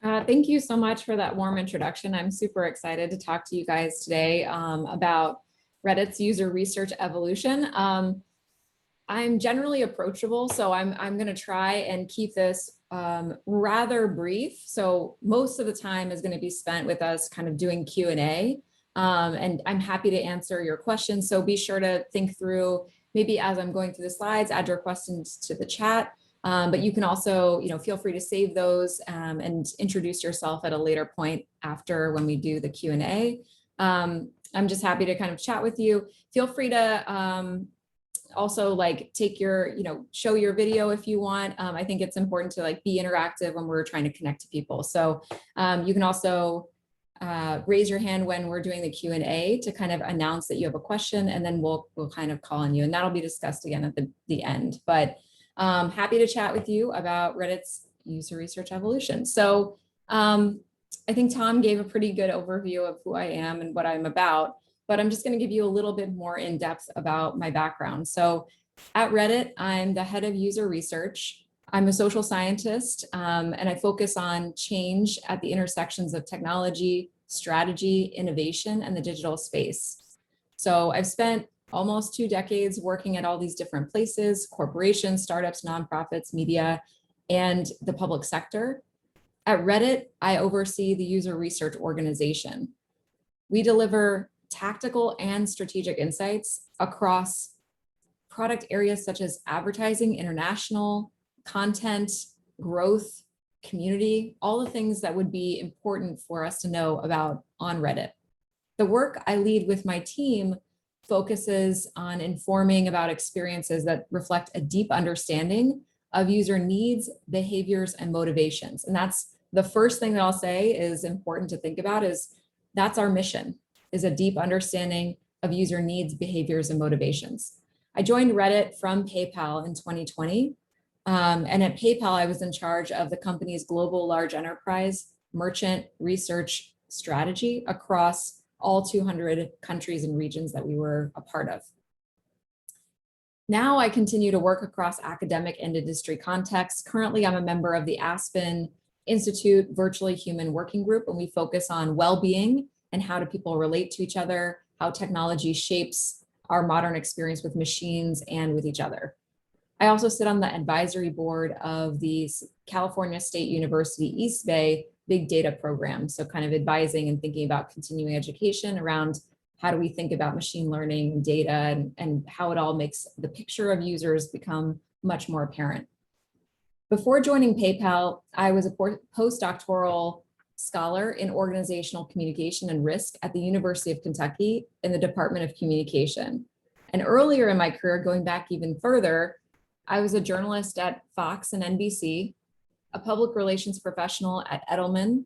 Thank you so much for that warm introduction. I'm super excited to talk to you guys today about Reddit's user research evolution. I'm generally approachable, so I'm going to try and keep this rather brief. So most of the time is going to be spent with us kind of doing Q&A, and I'm happy to answer your questions. So be sure to think through, maybe as I'm going through the slides, add your questions to the chat. But you can also, feel free to save those and introduce yourself at a later point after when we do the Q&A. I'm just happy to kind of chat with you. Feel free to also take your, show your video if you want. I think it's important to be interactive when we're trying to connect to people. So you can also raise your hand when we're doing the Q&A to kind of announce that you have a question, and then we'll kind of call on you, and that'll be discussed again at the end. But happy to chat with you about Reddit's user research evolution. So I think Tom gave a pretty good overview of who I am and what I'm about, but I'm just going to give you a little bit more in depth about my background. So at Reddit, I'm the head of user research. I'm a social scientist, and I focus on change at the intersections of technology, strategy, innovation, and the digital space. So I've spent almost 2 decades working at all these different places: corporations, startups, nonprofits, media, and the public sector. At Reddit, I oversee the user research organization. We deliver tactical and strategic insights across product areas such as advertising, international, content, growth, community, all the things that would be important for us to know about on Reddit. The work I lead with my team focuses on informing about experiences that reflect a deep understanding of user needs, behaviors, and motivations. And that's the first thing that I'll say is important to think about, is that's our mission, is a deep understanding of user needs, behaviors, and motivations. I joined Reddit from PayPal in 2020. And at PayPal, I was in charge of the company's global large enterprise merchant research strategy across all 200 countries and regions that we were a part of. Now I continue to work across academic and industry contexts. Currently, I'm a member of the Aspen Institute Virtually Human Working Group, and we focus on well-being and how do people relate to each other, how technology shapes our modern experience with machines and with each other. I also sit on the advisory board of the California State University East Bay Big Data Program. So kind of advising and thinking about continuing education around how do we think about machine learning and data, and how it all makes the picture of users become much more apparent. Before joining PayPal, I was a postdoctoral scholar in organizational communication and risk at the University of Kentucky in the Department of Communication. And earlier in my career, going back even further, I was a journalist at Fox and NBC, a public relations professional at Edelman,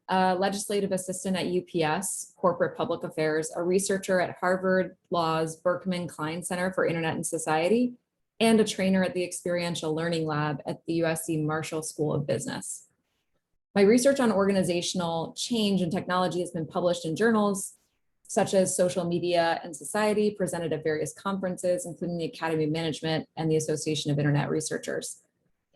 a legislative assistant at UPS, corporate public affairs, a researcher at Harvard Law's Berkman Klein Center for Internet and Society, and a trainer at the Experiential Learning Lab at the USC Marshall School of Business. My research on organizational change and technology has been published in journals such as Social Media and Society, presented at various conferences, including the Academy of Management and the Association of Internet Researchers.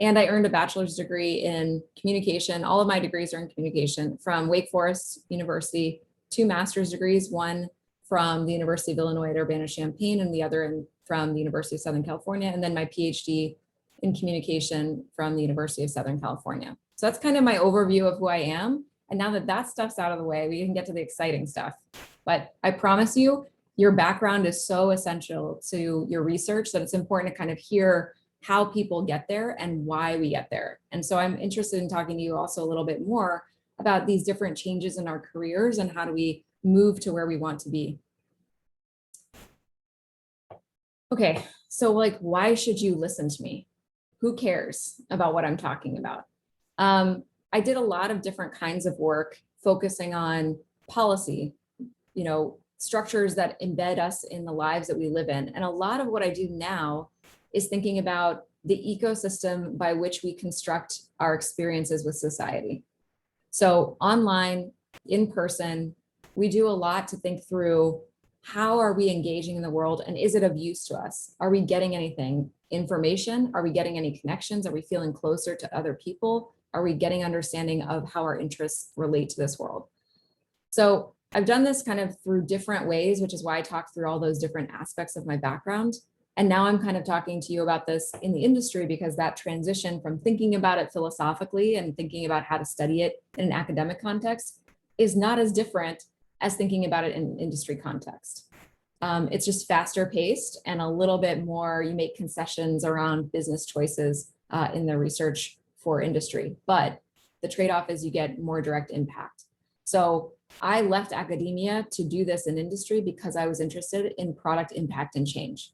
And I earned a bachelor's degree in communication. All of my degrees are in communication, from Wake Forest University, 2 master's degrees, one from the University of Illinois at Urbana-Champaign and the other from the University of Southern California, and then my PhD in communication from the University of Southern California. So that's kind of my overview of who I am. And now that that stuff's out of the way, we can get to the exciting stuff. But I promise you, your background is so essential to your research that it's important to kind of hear how people get there and why we get there. And so I'm interested in talking to you also a little bit more about these different changes in our careers and how do we move to where we want to be. Okay, so why should you listen to me? Who cares about what I'm talking about? I did a lot of different kinds of work focusing on policy, structures that embed us in the lives that we live in. And a lot of what I do now is thinking about the ecosystem by which we construct our experiences with society. So online, in person, we do a lot to think through, how are we engaging in the world, and is it of use to us? Are we getting anything? Information? Are we getting any connections? Are we feeling closer to other people? Are we getting understanding of how our interests relate to this world? So I've done this kind of through different ways, which is why I talked through all those different aspects of my background. And now I'm kind of talking to you about this in the industry because that transition from thinking about it philosophically and thinking about how to study it in an academic context is not as different as thinking about it in an industry context. It's just faster paced and a little bit more, you make concessions around business choices in the research for industry, but the trade-off is you get more direct impact. So I left academia to do this in industry because I was interested in product impact and change.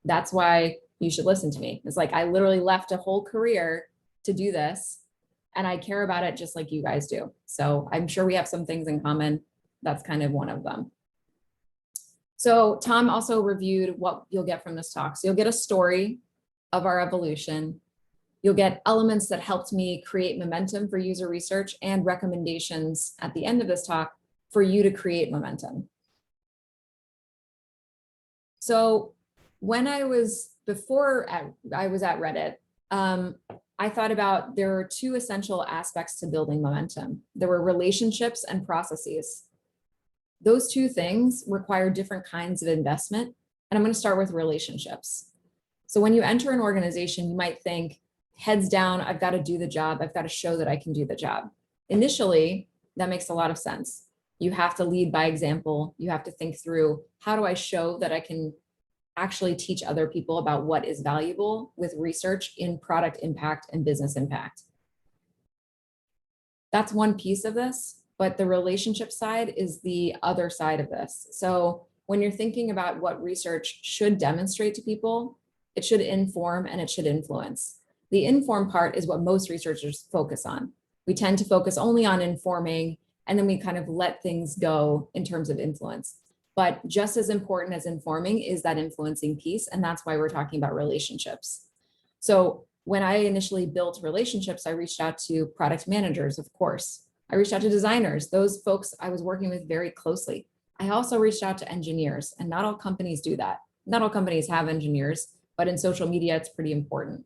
That's why you should listen to me. It's like, I literally left a whole career to do this and I care about it just like you guys do. So I'm sure we have some things in common. That's kind of one of them. So Tom also reviewed what you'll get from this talk. So you'll get a story of our evolution. You'll get elements that helped me create momentum for user research and recommendations at the end of this talk for you to create momentum. So when I was at Reddit, I thought about there are two essential aspects to building momentum. There were relationships and processes. Those two things require different kinds of investment. And I'm going to start with relationships. So when you enter an organization, you might think, heads down, I've got to do the job. I've got to show that I can do the job. Initially, that makes a lot of sense. You have to lead by example. You have to think through, how do I show that I can actually teach other people about what is valuable with research in product impact and business impact? That's one piece of this, but the relationship side is the other side of this. So when you're thinking about what research should demonstrate to people, it should inform and it should influence. The inform part is what most researchers focus on. We tend to focus only on informing, and then we kind of let things go in terms of influence. But just as important as informing is that influencing piece, and that's why we're talking about relationships. So when I initially built relationships, I reached out to product managers, of course. I reached out to designers, those folks I was working with very closely. I also reached out to engineers, and not all companies do that. Not all companies have engineers, but in social media, it's pretty important.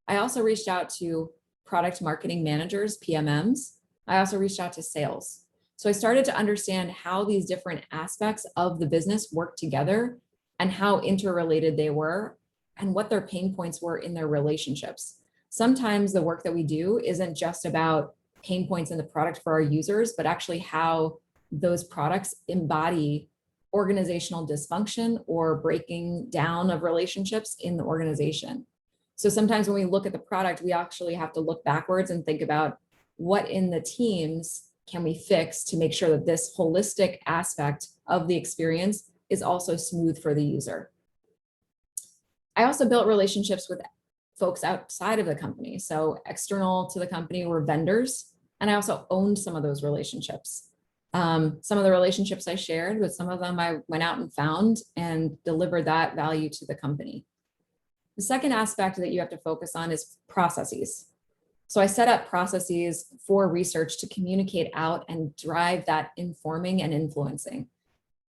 I also reached out to product marketing managers, PMMs. I also reached out to sales. So I started to understand how these different aspects of the business work together and how interrelated they were and what their pain points were in their relationships. Sometimes the work that we do isn't just about pain points in the product for our users, but actually how those products embody organizational dysfunction or breaking down of relationships in the organization. So sometimes when we look at the product, we actually have to look backwards and think about what in the teams can we fix to make sure that this holistic aspect of the experience is also smooth for the user. I also built relationships with folks outside of the company. So external to the company were vendors, and I also owned some of those relationships. Some of the relationships I shared with some of them, I went out and found and delivered that value to the company. The second aspect that you have to focus on is processes. So I set up processes for research to communicate out and drive that informing and influencing.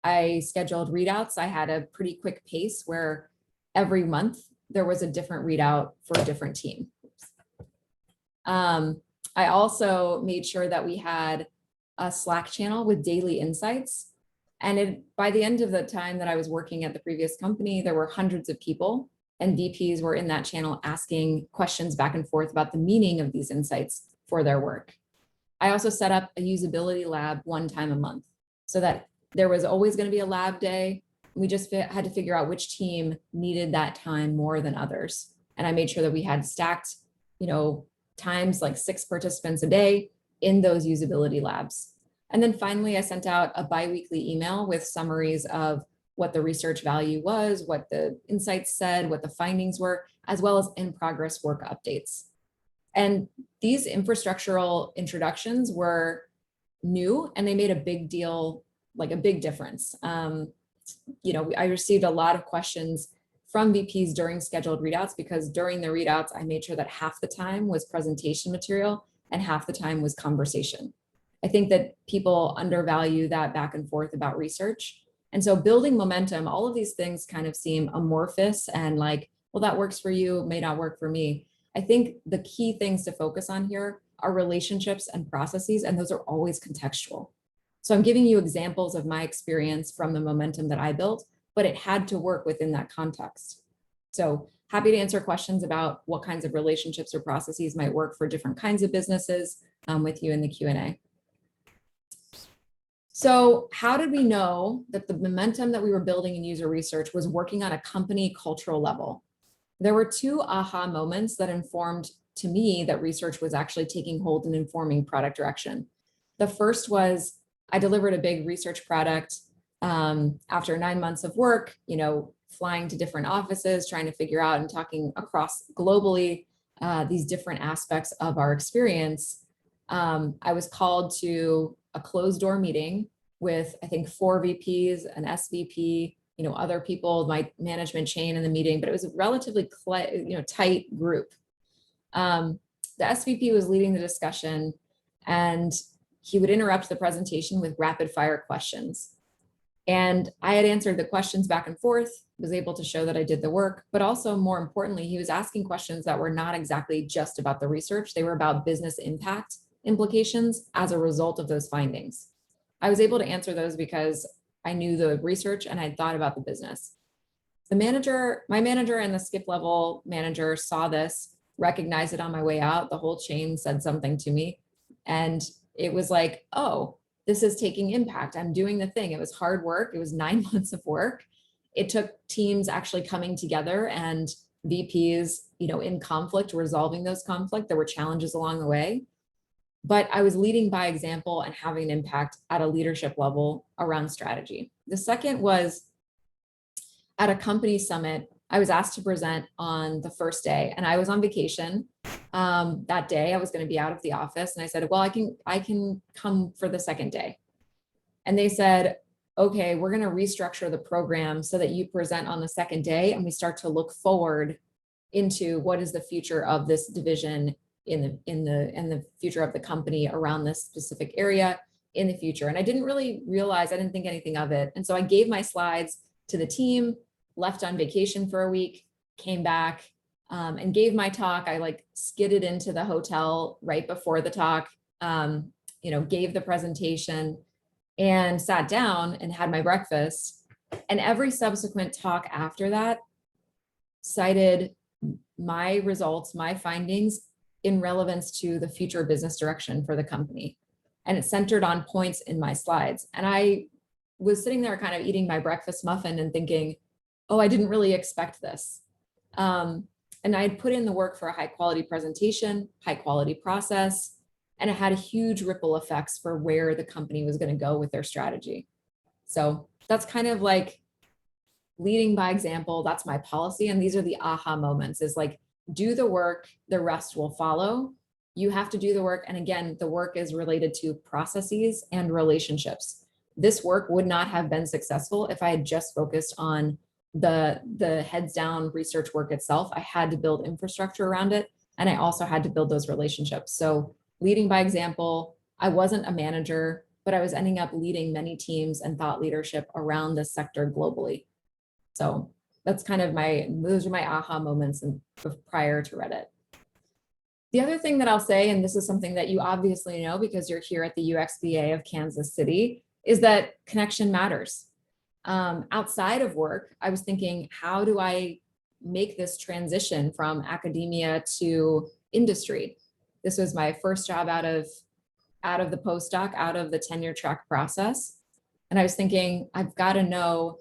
I scheduled readouts. I had a pretty quick pace where every month there was a different readout for a different team. I also made sure that we had a Slack channel with daily insights. And by the end of the time that I was working at the previous company, there were hundreds of people, and VPs were in that channel asking questions back and forth about the meaning of these insights for their work. I also set up a usability lab one time a month so that there was always going to be a lab day. We just had to figure out which team needed that time more than others. And I made sure that we had stacked, times like 6 participants a day in those usability labs. And then finally, I sent out a biweekly email with summaries of what the research value was, what the insights said, what the findings were, as well as in-progress work updates. And these infrastructural introductions were new, and they made a big deal, like a big difference. I received a lot of questions from VPs during scheduled readouts, because during the readouts, I made sure that half the time was presentation material and half the time was conversation. I think that people undervalue that back and forth about research. And so building momentum, all of these things kind of seem amorphous and like, well, that works for you, may not work for me. I think the key things to focus on here are relationships and processes, and those are always contextual. So I'm giving you examples of my experience from the momentum that I built, but it had to work within that context. So happy to answer questions about what kinds of relationships or processes might work for different kinds of businesses with you in the Q&A. So how did we know that the momentum that we were building in user research was working on a company cultural level? There were two aha moments that informed to me that research was actually taking hold and informing product direction. The first was I delivered a big research product after 9 months of work, flying to different offices, trying to figure out and talking across globally these different aspects of our experience. I was called to a closed door meeting with, I think, 4 VPs, an SVP, other people, my management chain in the meeting, but it was a relatively tight group. The SVP was leading the discussion, and he would interrupt the presentation with rapid fire questions. And I had answered the questions back and forth, was able to show that I did the work, but also more importantly, he was asking questions that were not exactly just about the research. They were about business impact implications as a result of those findings. I was able to answer those because I knew the research and I'd thought about the business. My manager and the skip level manager saw this, recognized it on my way out. The whole chain said something to me. And it was like, oh, this is taking impact. I'm doing the thing. It was hard work. It was 9 months of work. It took teams actually coming together and VPs, in conflict, resolving those conflict. There were challenges along the way. But I was leading by example and having an impact at a leadership level around strategy. The second was at a company summit. I was asked to present on the first day, and I was on vacation that day. I was going to be out of the office, and I said, well, I can come for the second day. And they said, okay, we're going to restructure the program so that you present on the second day, and we start to look forward into what is the future of this division in the future of the company around this specific area in the future. And I didn't really realize, I didn't think anything of it. And so I gave my slides to the team, left on vacation for a week, came back and gave my talk. I skidded into the hotel right before the talk, gave the presentation and sat down and had my breakfast. And every subsequent talk after that cited my results, my findings in relevance to the future business direction for the company. And it centered on points in my slides. And I was sitting there kind of eating my breakfast muffin and thinking, oh, I didn't really expect this. And I had put in the work for a high quality presentation, high quality process, and it had a huge ripple effects for where the company was going to go with their strategy. So that's kind of like leading by example. That's my policy. And these are the aha moments, is like, do the work, the rest will follow. You have to do the work. And again, the work is related to processes and relationships. This work would not have been successful if I had just focused on the heads down research work itself. I had to build infrastructure around it. And I also had to build those relationships. So leading by example, I wasn't a manager, but I was ending up leading many teams and thought leadership around this sector globally. So that's kind of those are my aha moments prior to Reddit. The other thing that I'll say, and this is something that you obviously know because you're here at the UXPA of Kansas City, is that connection matters. Outside of work, I was thinking, how do I make this transition from academia to industry? This was my first job out of the postdoc, out of the tenure track process. And I was thinking, I've got to know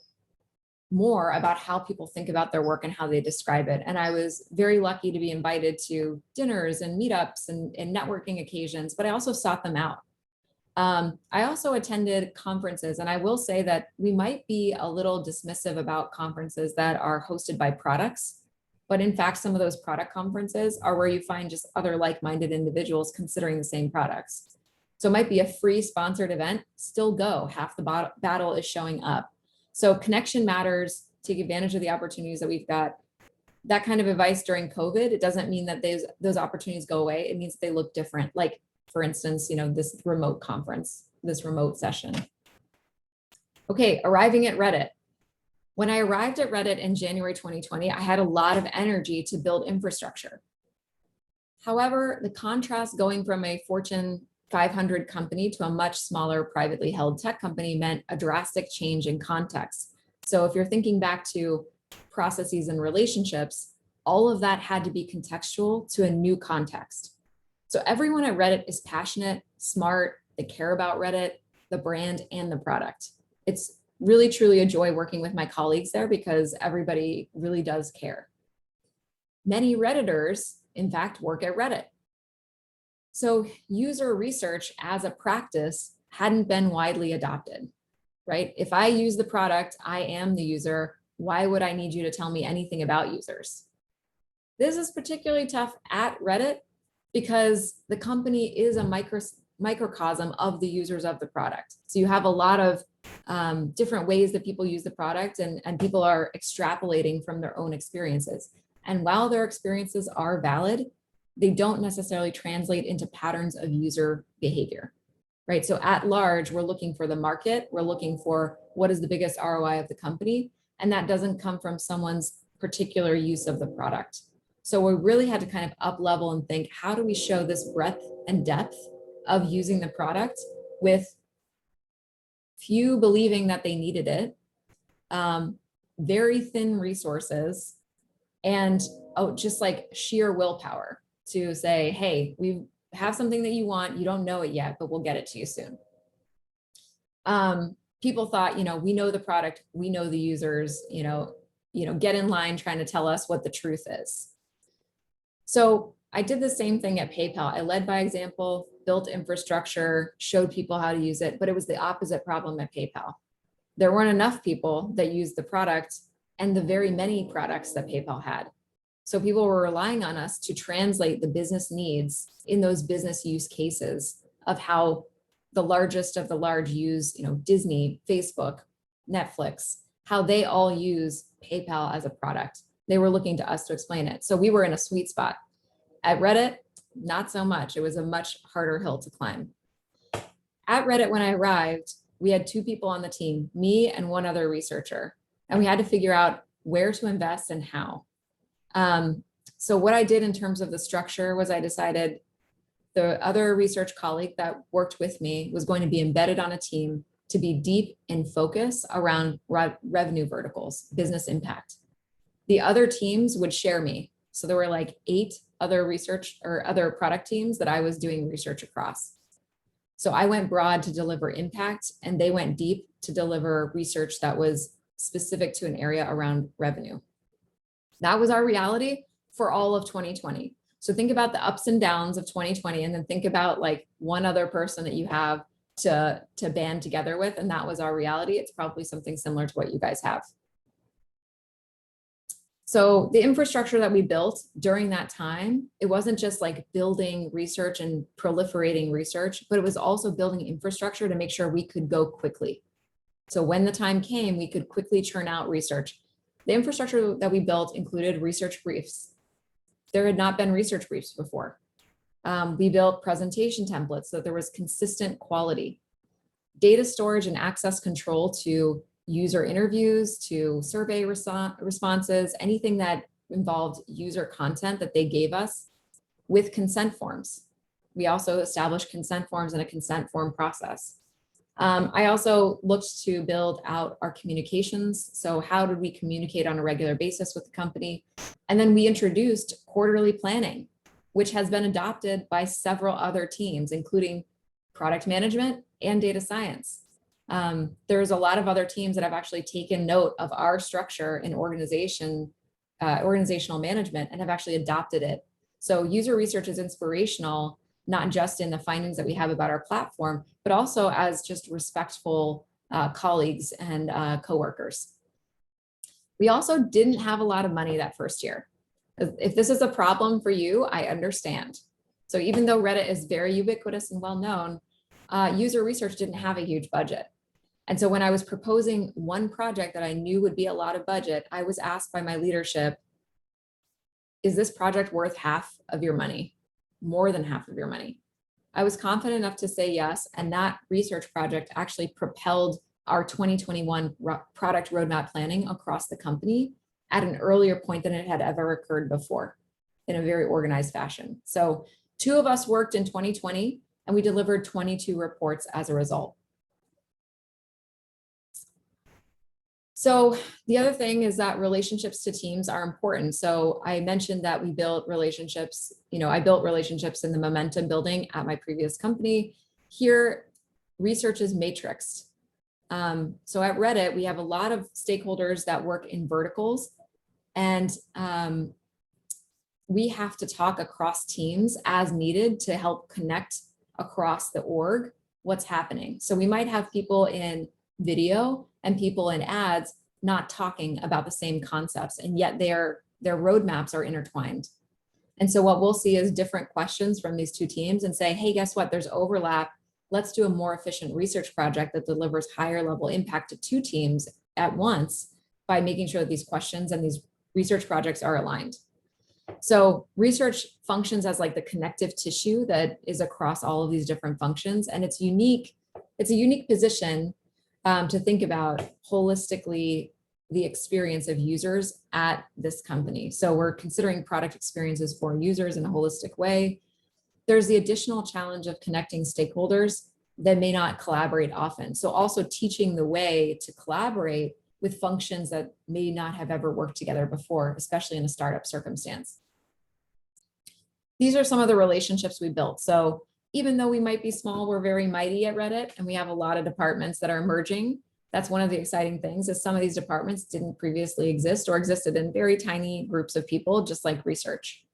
more about how people think about their work and how they describe it. And I was very lucky to be invited to dinners and meetups and networking occasions, but I also sought them out. I also attended conferences, and I will say that we might be a little dismissive about conferences that are hosted by products, but in fact, some of those product conferences are where you find just other like-minded individuals considering the same products. So it might be a free sponsored event, still go, half the battle is showing up. So connection matters, take advantage of the opportunities that we've got. That kind of advice during COVID, it doesn't mean that those opportunities go away. It means they look different. Like, for instance, this remote conference, this remote session. Okay, arriving at Reddit. When I arrived at Reddit in January 2020, I had a lot of energy to build infrastructure. However, the contrast going from a Fortune 500 company to a much smaller privately held tech company meant a drastic change in context. So if you're thinking back to processes and relationships, all of that had to be contextual to a new context. So everyone at Reddit is passionate, smart, they care about Reddit, the brand, and the product. It's really, truly a joy working with my colleagues there because everybody really does care. Many Redditors, in fact, work at Reddit. So user research as a practice hadn't been widely adopted, right? If I use the product, I am the user. Why would I need you to tell me anything about users? This is particularly tough at Reddit because the company is a microcosm of the users of the product. So you have a lot of different ways that people use the product and people are extrapolating from their own experiences. And while their experiences are valid, they don't necessarily translate into patterns of user behavior, right? So at large, we're looking for the market. We're looking for what is the biggest ROI of the company. And that doesn't come from someone's particular use of the product. So we really had to kind of up level and think, how do we show this breadth and depth of using the product with few believing that they needed it, very thin resources, and just like sheer willpower to say, hey, we have something that you want, you don't know it yet, but we'll get it to you soon. People thought, we know the product, we know the users, get in line trying to tell us what the truth is. So I did the same thing at PayPal. I led by example, built infrastructure, showed people how to use it, but it was the opposite problem at PayPal. There weren't enough people that used the product and the very many products that PayPal had. So people were relying on us to translate the business needs in those business use cases of how the largest of the large use, Disney, Facebook, Netflix, how they all use PayPal as a product. They were looking to us to explain it. So we were in a sweet spot. At Reddit, not so much. It was a much harder hill to climb. At Reddit, when I arrived, we had 2 people on the team, me and one other researcher, and we had to figure out where to invest and how. So what I did in terms of the structure was I decided the other research colleague that worked with me was going to be embedded on a team to be deep in focus around revenue verticals, business impact. The other teams would share me. So there were like 8 other research or other product teams that I was doing research across. So I went broad to deliver impact and they went deep to deliver research that was specific to an area around revenue. That was our reality for all of 2020. So think about the ups and downs of 2020 and then think about like one other person that you have to band together with. And that was our reality. It's probably something similar to what you guys have. So the infrastructure that we built during that time, it wasn't just like building research and proliferating research, but it was also building infrastructure to make sure we could go quickly. So when the time came, we could quickly churn out research. The infrastructure that we built included research briefs. There had not been research briefs before. We built presentation templates so that there was consistent quality, data storage and access control to user interviews, to survey responses, anything that involved user content that they gave us with consent forms. We also established consent forms and a consent form process. I also looked to build out our communications. So how did we communicate on a regular basis with the company? And then we introduced quarterly planning, which has been adopted by several other teams, including product management and data science. There's a lot of other teams that have actually taken note of our structure in organizational management and have actually adopted it. So user research is inspirational, not just in the findings that we have about our platform, but also as just respectful colleagues and coworkers. We also didn't have a lot of money that first year. If this is a problem for you, I understand. So even though Reddit is very ubiquitous and well-known, user research didn't have a huge budget. And so when I was proposing one project that I knew would be a lot of budget, I was asked by my leadership, is this project worth half of your money? More than half of your money? I was confident enough to say yes. And that research project actually propelled our 2021 product roadmap planning across the company at an earlier point than it had ever occurred before. in a very organized fashion. So 2 of us worked in 2020 and we delivered 22 reports as a result. So the other thing is that relationships to teams are important. So I mentioned that we built relationships, I built relationships in the momentum building at my previous company. Here, research is matrixed. So at Reddit, we have a lot of stakeholders that work in verticals, and we have to talk across teams as needed to help connect across the org what's happening. So we might have people in video and people in ads not talking about the same concepts, and yet their roadmaps are intertwined. And so what we'll see is different questions from these 2 teams and say, hey, guess what? There's overlap. Let's do a more efficient research project that delivers higher level impact to 2 teams at once by making sure that these questions and these research projects are aligned. So research functions as like the connective tissue that is across all of these different functions. And it's a unique position to think about holistically the experience of users at this company. So we're considering product experiences for users in a holistic way. There's the additional challenge of connecting stakeholders that may not collaborate often. So also teaching the way to collaborate with functions that may not have ever worked together before, especially in a startup circumstance. These are some of the relationships we built. So even though we might be small, we're very mighty at Reddit, and we have a lot of departments that are emerging. That's one of the exciting things, is some of these departments didn't previously exist or existed in very tiny groups of people, just like research.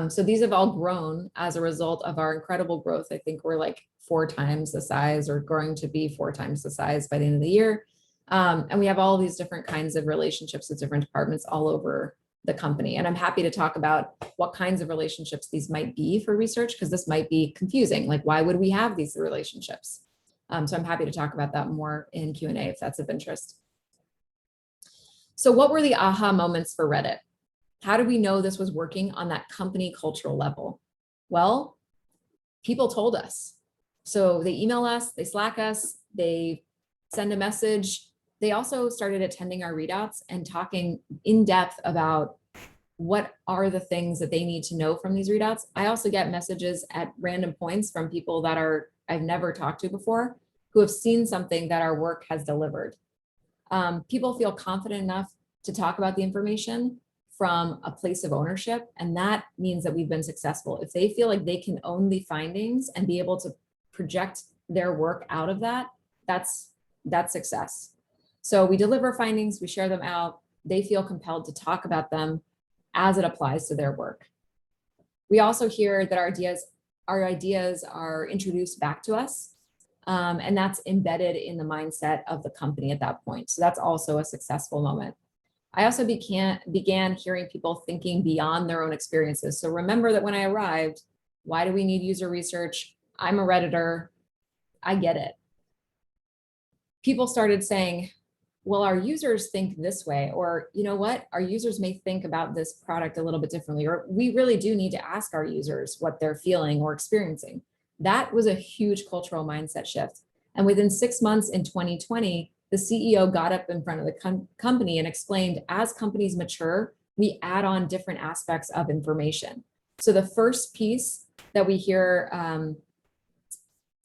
So these have all grown as a result of our incredible growth. I think we're like 4 times the size, or growing to be 4 times the size by the end of the year. And we have all these different kinds of relationships with different departments all over the company. And I'm happy to talk about what kinds of relationships these might be for research, because this might be confusing. Like, why would we have these relationships? So I'm happy to talk about that more in Q&A if that's of interest. So what were the aha moments for Reddit? How do we know this was working on that company cultural level? Well, people told us. So they email us, they Slack us, they send a message. They also started attending our readouts and talking in depth about what are the things that they need to know from these readouts. I also get messages at random points from people that I've never talked to before, who have seen something that our work has delivered. People feel confident enough to talk about the information from a place of ownership, and that means that we've been successful. If they feel like they can own the findings and be able to project their work out of that, that's success. So we deliver findings, we share them out, they feel compelled to talk about them as it applies to their work. We also hear that our ideas are introduced back to us, and that's embedded in the mindset of the company at that point. So that's also a successful moment. I also began hearing people thinking beyond their own experiences. So remember that when I arrived, why do we need user research? I'm a Redditor, I get it. People started saying, well, our users think this way, or you know what, our users may think about this product a little bit differently, or we really do need to ask our users what they're feeling or experiencing. That was a huge cultural mindset shift. And within 6 months in 2020, the CEO got up in front of the company and explained, as companies mature, we add on different aspects of information. So the first piece that we hear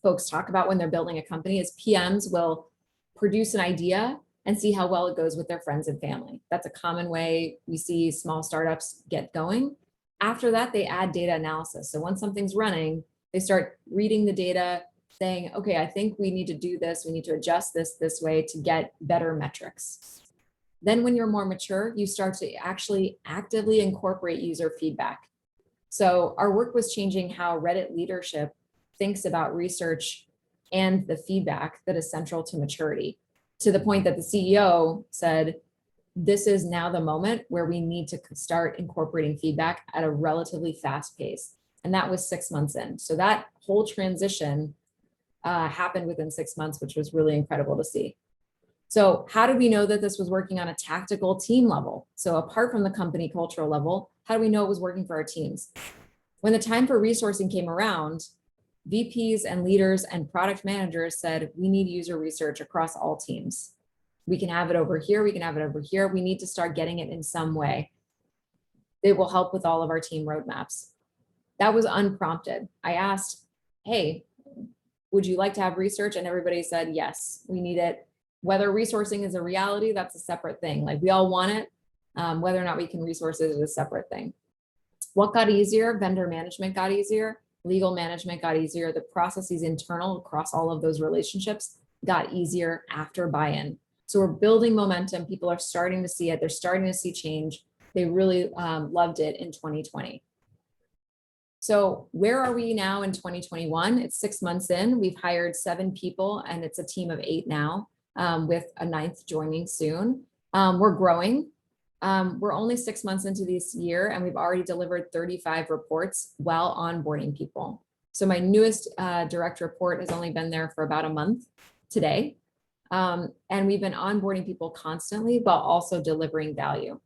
folks talk about when they're building a company is PMs will produce an idea and see how well it goes with their friends and family. That's a common way we see small startups get going. After that, they add data analysis. So once something's running, they start reading the data, saying, okay, I think we need to do this. We need to adjust this way to get better metrics. Then when you're more mature, you start to actually actively incorporate user feedback. So our work was changing how Reddit leadership thinks about research and the feedback that is central to maturity, to the point that the CEO said, this is now the moment where we need to start incorporating feedback at a relatively fast pace. And that was 6 months in. So that whole transition happened within 6 months, which was really incredible to see. So how did we know that this was working on a tactical team level? So apart from the company cultural level, how do we know it was working for our teams? When the time for resourcing came around, VPs and leaders and product managers said, we need user research across all teams. We can have it over here, we can have it over here. We need to start getting it in some way. that will help with all of our team roadmaps. That was unprompted. I asked, hey, would you like to have research? And everybody said, yes, we need it. Whether resourcing is a reality, that's a separate thing. Like we all want it. Whether or not we can resource it is a separate thing. What got easier? Vendor management got easier. Legal management got easier. The processes internal across all of those relationships got easier after buy-in. So we're building momentum. People are starting to see it. They're starting to see change. They really loved it in 2020. So where are we now in 2021? It's 6 months in. We've hired 7 people and it's a team of 8 now, with a 9th joining soon. We're growing. We're only 6 months into this year and we've already delivered 35 reports while onboarding people. So my newest direct report has only been there for about a month today. And we've been onboarding people constantly while also delivering value.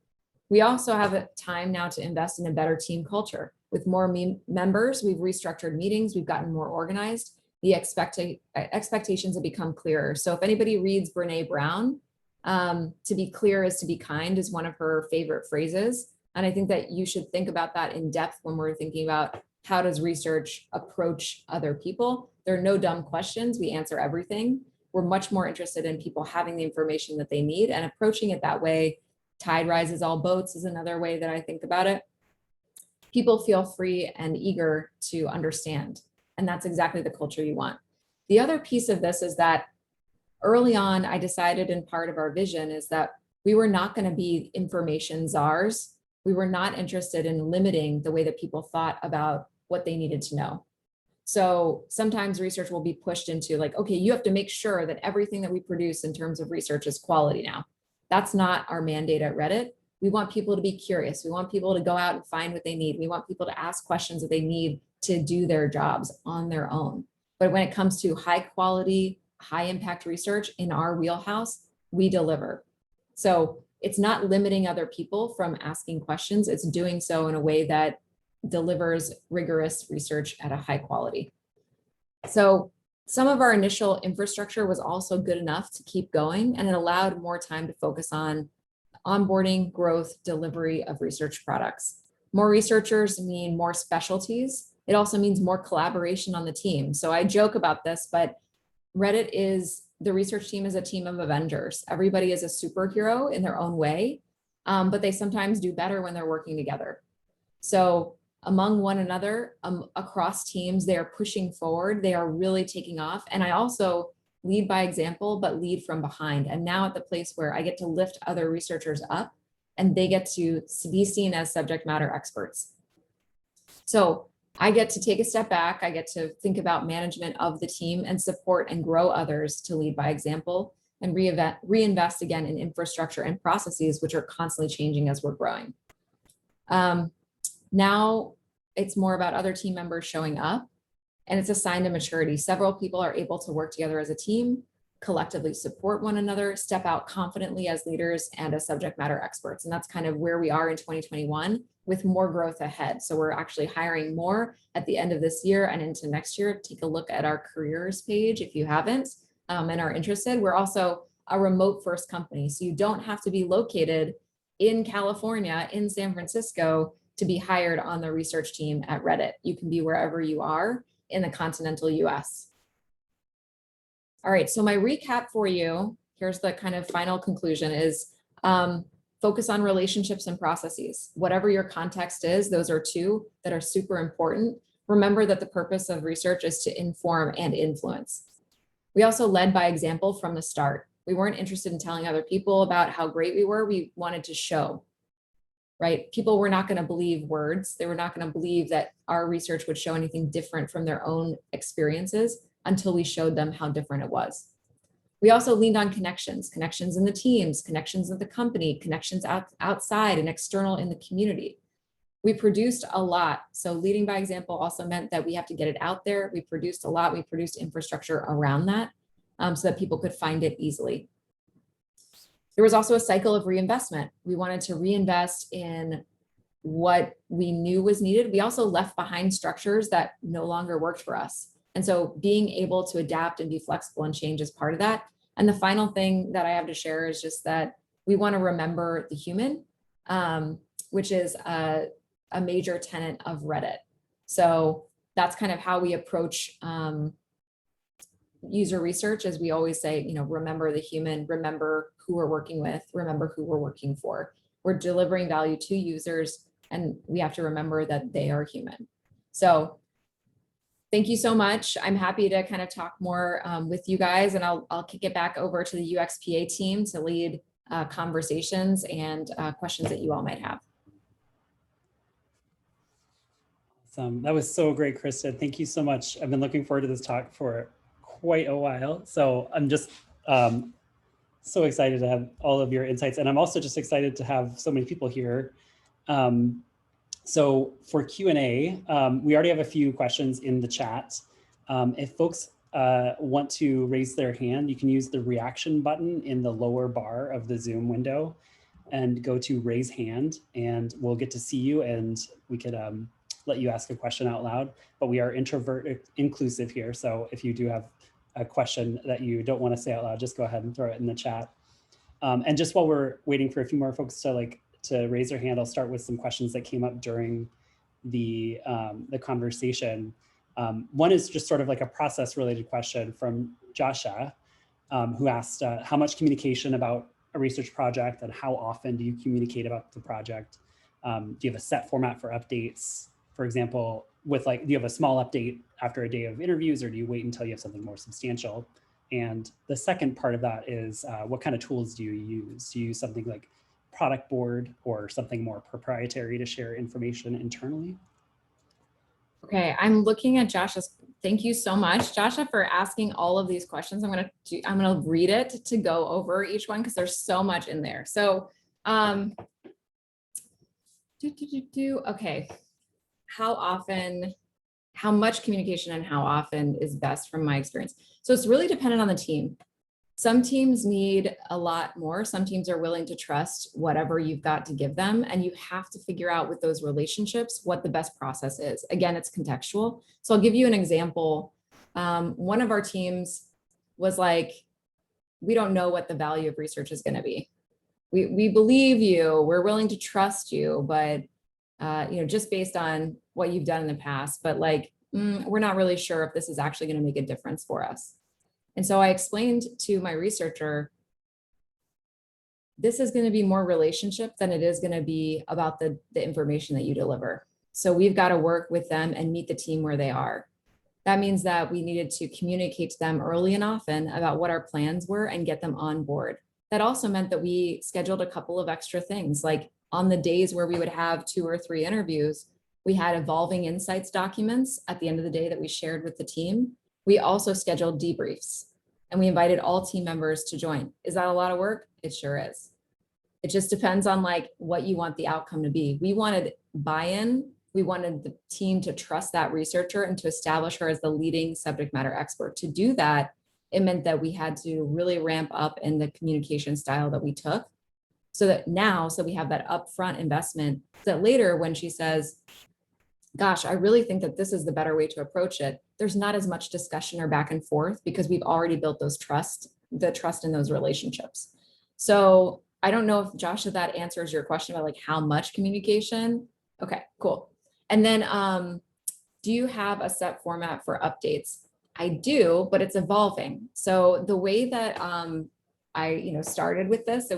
We also have a time now to invest in a better team culture. With more members, we've restructured meetings, we've gotten more organized. The expectations have become clearer. So if anybody reads Brene Brown, to be clear is to be kind is one of her favorite phrases. And I think that you should think about that in depth when we're thinking about how does research approach other people. There are no dumb questions, we answer everything. We're much more interested in people having the information that they need and approaching it that way. Tide rises all boats is another way that I think about it. People feel free and eager to understand. And that's exactly the culture you want. The other piece of this is that early on, I decided, and part of our vision is that we were not going to be information czars. We were not interested in limiting the way that people thought about what they needed to know. So sometimes research will be pushed into like, okay, you have to make sure that everything that we produce in terms of research is quality now. That's not our mandate at Reddit. We want people to be curious. We want people to go out and find what they need. We want people to ask questions that they need to do their jobs on their own. But when it comes to high quality, high impact research in our wheelhouse, we deliver. So it's not limiting other people from asking questions. It's doing so in a way that delivers rigorous research at a high quality. So some of our initial infrastructure was also good enough to keep going, and it allowed more time to focus on onboarding, growth, delivery of research products. More researchers mean more specialties. It also means more collaboration on the team. So I joke about this, but Reddit is, the research team is a team of Avengers. Everybody is a superhero in their own way, but they sometimes do better when they're working together. So among one another, across teams, they are pushing forward. They are really taking off. And I also lead by example, but lead from behind. And now at the place where I get to lift other researchers up and they get to be seen as subject matter experts. So I get to take a step back. I get to think about management of the team and support and grow others to lead by example and reinvest again in infrastructure and processes, which are constantly changing as we're growing. Now it's more about other team members showing up, and it's a sign of maturity. Several people are able to work together as a team, collectively support one another, step out confidently as leaders and as subject matter experts. And that's kind of where we are in 2021 with more growth ahead. So we're actually hiring more at the end of this year and into next year. Take a look at our careers page if you haven't and are interested. We're also a remote first company. So you don't have to be located in California, in San Francisco, to be hired on the research team at Reddit. You can be wherever you are in the continental US. All right, so my recap for you, here's the kind of final conclusion is focus on relationships and processes. Whatever your context is, those are two that are super important. Remember that the purpose of research is to inform and influence. We also led by example from the start. We weren't interested in telling other people about how great we were. We wanted to show, right? People were not going to believe words. They were not going to believe that our research would show anything different from their own experiences until we showed them how different it was. We also leaned on connections in the teams, connections in the company, connections outside and external in the community. We produced a lot. So leading by example also meant that we have to get it out there. We produced a lot. We produced infrastructure around that so that people could find it easily. There was also a cycle of reinvestment. We wanted to reinvest in what we knew was needed. We also left behind structures that no longer worked for us. And so being able to adapt and be flexible and change is part of that. And the final thing that I have to share is just that we want to remember the human. which is a major tenet of Reddit. So that's kind of how we approach user research, as we always say, remember the human, remember who we're working with, remember who we're working for. We're delivering value to users, and we have to remember that they are human. So thank you so much. I'm happy to kind of talk more with you guys, and I'll kick it back over to the UXPA team to lead conversations and questions that you all might have. Awesome. That was so great, Kristen. Thank you so much. I've been looking forward to this talk for quite a while. So I'm just so excited to have all of your insights. And I'm also just excited to have so many people here. So for Q&A, we already have a few questions in the chat. If folks want to raise their hand, you can use the reaction button in the lower bar of the Zoom window and go to raise hand, and we'll get to see you, and we could let you ask a question out loud. But we are introvert inclusive here. So if you do have a question that you don't want to say out loud, just go ahead and throw it in the chat. And just while we're waiting for a few more folks to raise their hand, I'll start with some questions that came up during the conversation. One is just sort of like a process related question from Joshua, who asked how much communication about a research project and how often do you communicate about the project? Do you have a set format for updates? For example, do you have a small update after a day of interviews, or do you wait until you have something more substantial? And the second part of that is what kind of tools do you use? Do you use something like product board or something more proprietary to share information internally? Okay, I'm looking at Josh's. Thank you so much, Joshua, for asking all of these questions. I'm gonna read it to go over each one because there's so much in there. So, okay, how much communication and how often is best from my experience? So it's really dependent on the team. Some teams need a lot more. Some teams are willing to trust whatever you've got to give them. And you have to figure out with those relationships what the best process is. Again, it's contextual. So I'll give you an example. One of our teams was like, we don't know what the value of research is going to be. We believe you, we're willing to trust you, but just based on what you've done in the past, but we're not really sure if this is actually going to make a difference for us. And so I explained to my researcher, this is going to be more relationship than it is going to be about the information that you deliver. So we've got to work with them and meet the team where they are. That means that we needed to communicate to them early and often about what our plans were and get them on board. That also meant that we scheduled a couple of extra things, like on the days where we would have 2 or 3 interviews, we had evolving insights documents at the end of the day that we shared with the team. We also scheduled debriefs, and we invited all team members to join. Is that a lot of work? It sure is. It just depends on what you want the outcome to be. We wanted buy-in. We wanted the team to trust that researcher and to establish her as the leading subject matter expert. To do that, it meant that we had to really ramp up in the communication style that we took, so we have that upfront investment, so that later when she says, gosh, I really think that this is the better way to approach it, there's not as much discussion or back and forth because we've already built the trust in those relationships. So I don't know if, Josh, if that answers your question about how much communication. Okay, cool. And then do you have a set format for updates? I do, but it's evolving. So the way that I started with this,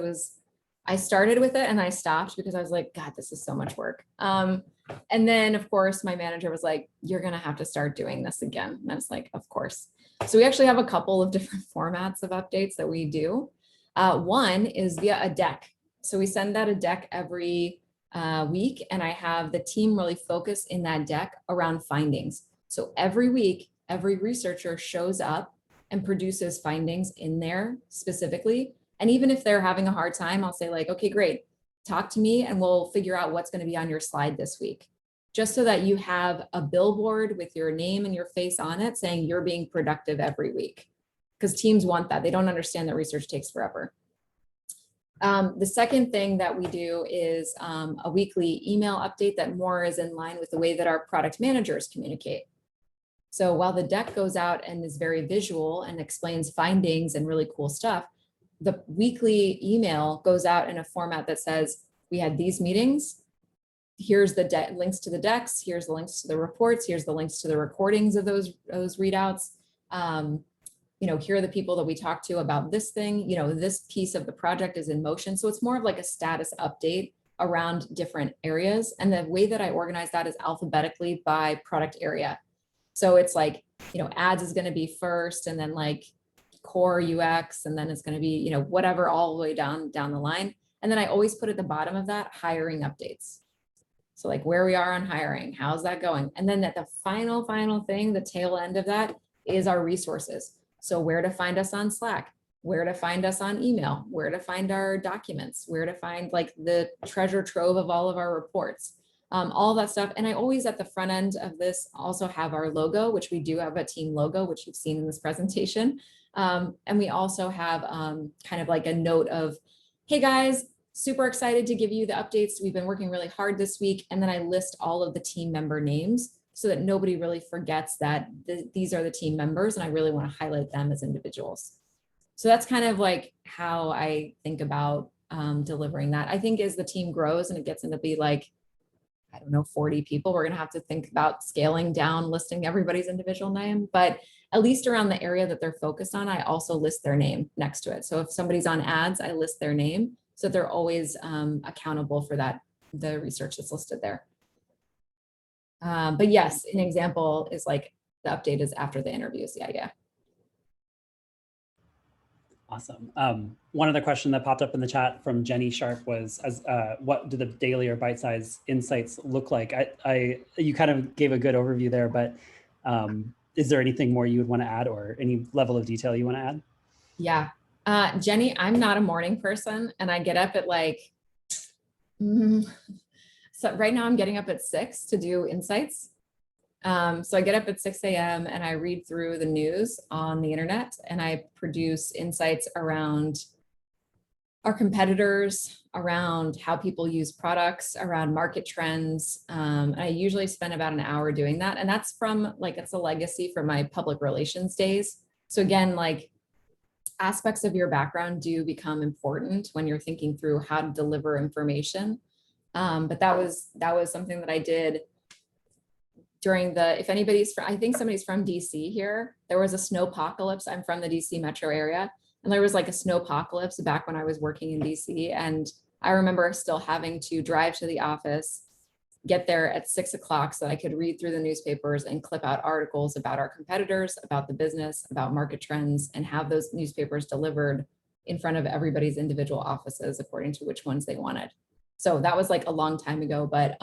I started with it and I stopped because I was like, God, this is so much work. And then of course my manager was like, you're going to have to start doing this again. And I was like, of course. So we actually have a couple of different formats of updates that we do. One is via a deck. So we send out a deck every week, and I have the team really focus in that deck around findings. So every week, every researcher shows up and produces findings in there specifically. And even if they're having a hard time, I'll say okay, great, talk to me and we'll figure out what's going to be on your slide this week. Just so that you have a billboard with your name and your face on it saying you're being productive every week. Because teams want that. They don't understand that research takes forever. The second thing that we do is a weekly email update that more is in line with the way that our product managers communicate. So while the deck goes out and is very visual and explains findings and really cool stuff, the weekly email goes out in a format that says, we had these meetings, here's the links to the decks, here's the links to the reports, here's the links to the recordings of those readouts. Here are the people that we talked to about this thing, this piece of the project is in motion. So it's more of like a status update around different areas. And the way that I organize that is alphabetically by product area. So it's like, ads is going to be first, and then like core UX, and then it's going to be, whatever, all the way down the line. And then I always put at the bottom of that hiring updates. So like where we are on hiring, how's that going? And then at the final thing, the tail end of that is our resources. So where to find us on Slack, where to find us on email, where to find our documents, where to find like the treasure trove of all of our reports, all that stuff. And I always at the front end of this also have our logo, which we do have a team logo, which you've seen in this presentation. And we also have kind of like a note of, hey guys, super excited to give you the updates. We've been working really hard this week. And then I list all of the team member names so that nobody really forgets that these are the team members, and I really want to highlight them as individuals. So that's kind of like how I think about delivering that. I think as the team grows and it gets into be like, I don't know, 40 people, we're going to have to think about scaling down, listing everybody's individual name, but at least around the area that they're focused on, I also list their name next to it. So if somebody's on ads, I list their name, so they're always accountable for that, the research that's listed there. But yes, an example is like the update is after the interviews. Yeah. Awesome. One other question that popped up in the chat from Jenny Sharp was, what do the daily or bite-sized insights look like? You kind of gave a good overview there, but is there anything more you would want to add, or any level of detail you want to add? Yeah. Jenny, I'm not a morning person, and I get up at like, so right now I'm getting up at 6 to do insights. So I get up at 6 a.m. and I read through the news on the internet, and I produce insights around our competitors, around how people use products, around market trends. I usually spend about an hour doing that. And that's from like, it's a legacy from my public relations days. So again, like aspects of your background do become important when you're thinking through how to deliver information. But that was something that I did during the, if anybody's from, I think somebody's from DC here, there was a snowpocalypse. I'm from the DC metro area, and there was like a snowpocalypse back when I was working in DC. And I remember still having to drive to the office, get there at 6 o'clock so that I could read through the newspapers and clip out articles about our competitors, about the business, about market trends, and have those newspapers delivered in front of everybody's individual offices according to which ones they wanted. So that was like a long time ago, but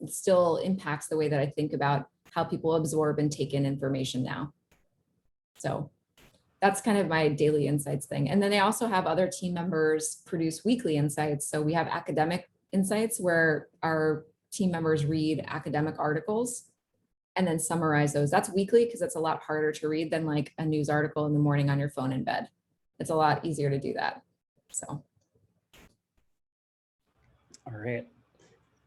it still impacts the way that I think about how people absorb and take in information now. So that's kind of my daily insights thing. And then they also have other team members produce weekly insights. So we have academic insights where our team members read academic articles and then summarize those. That's weekly because it's a lot harder to read than like a news article in the morning on your phone in bed. It's a lot easier to do that. So. All right.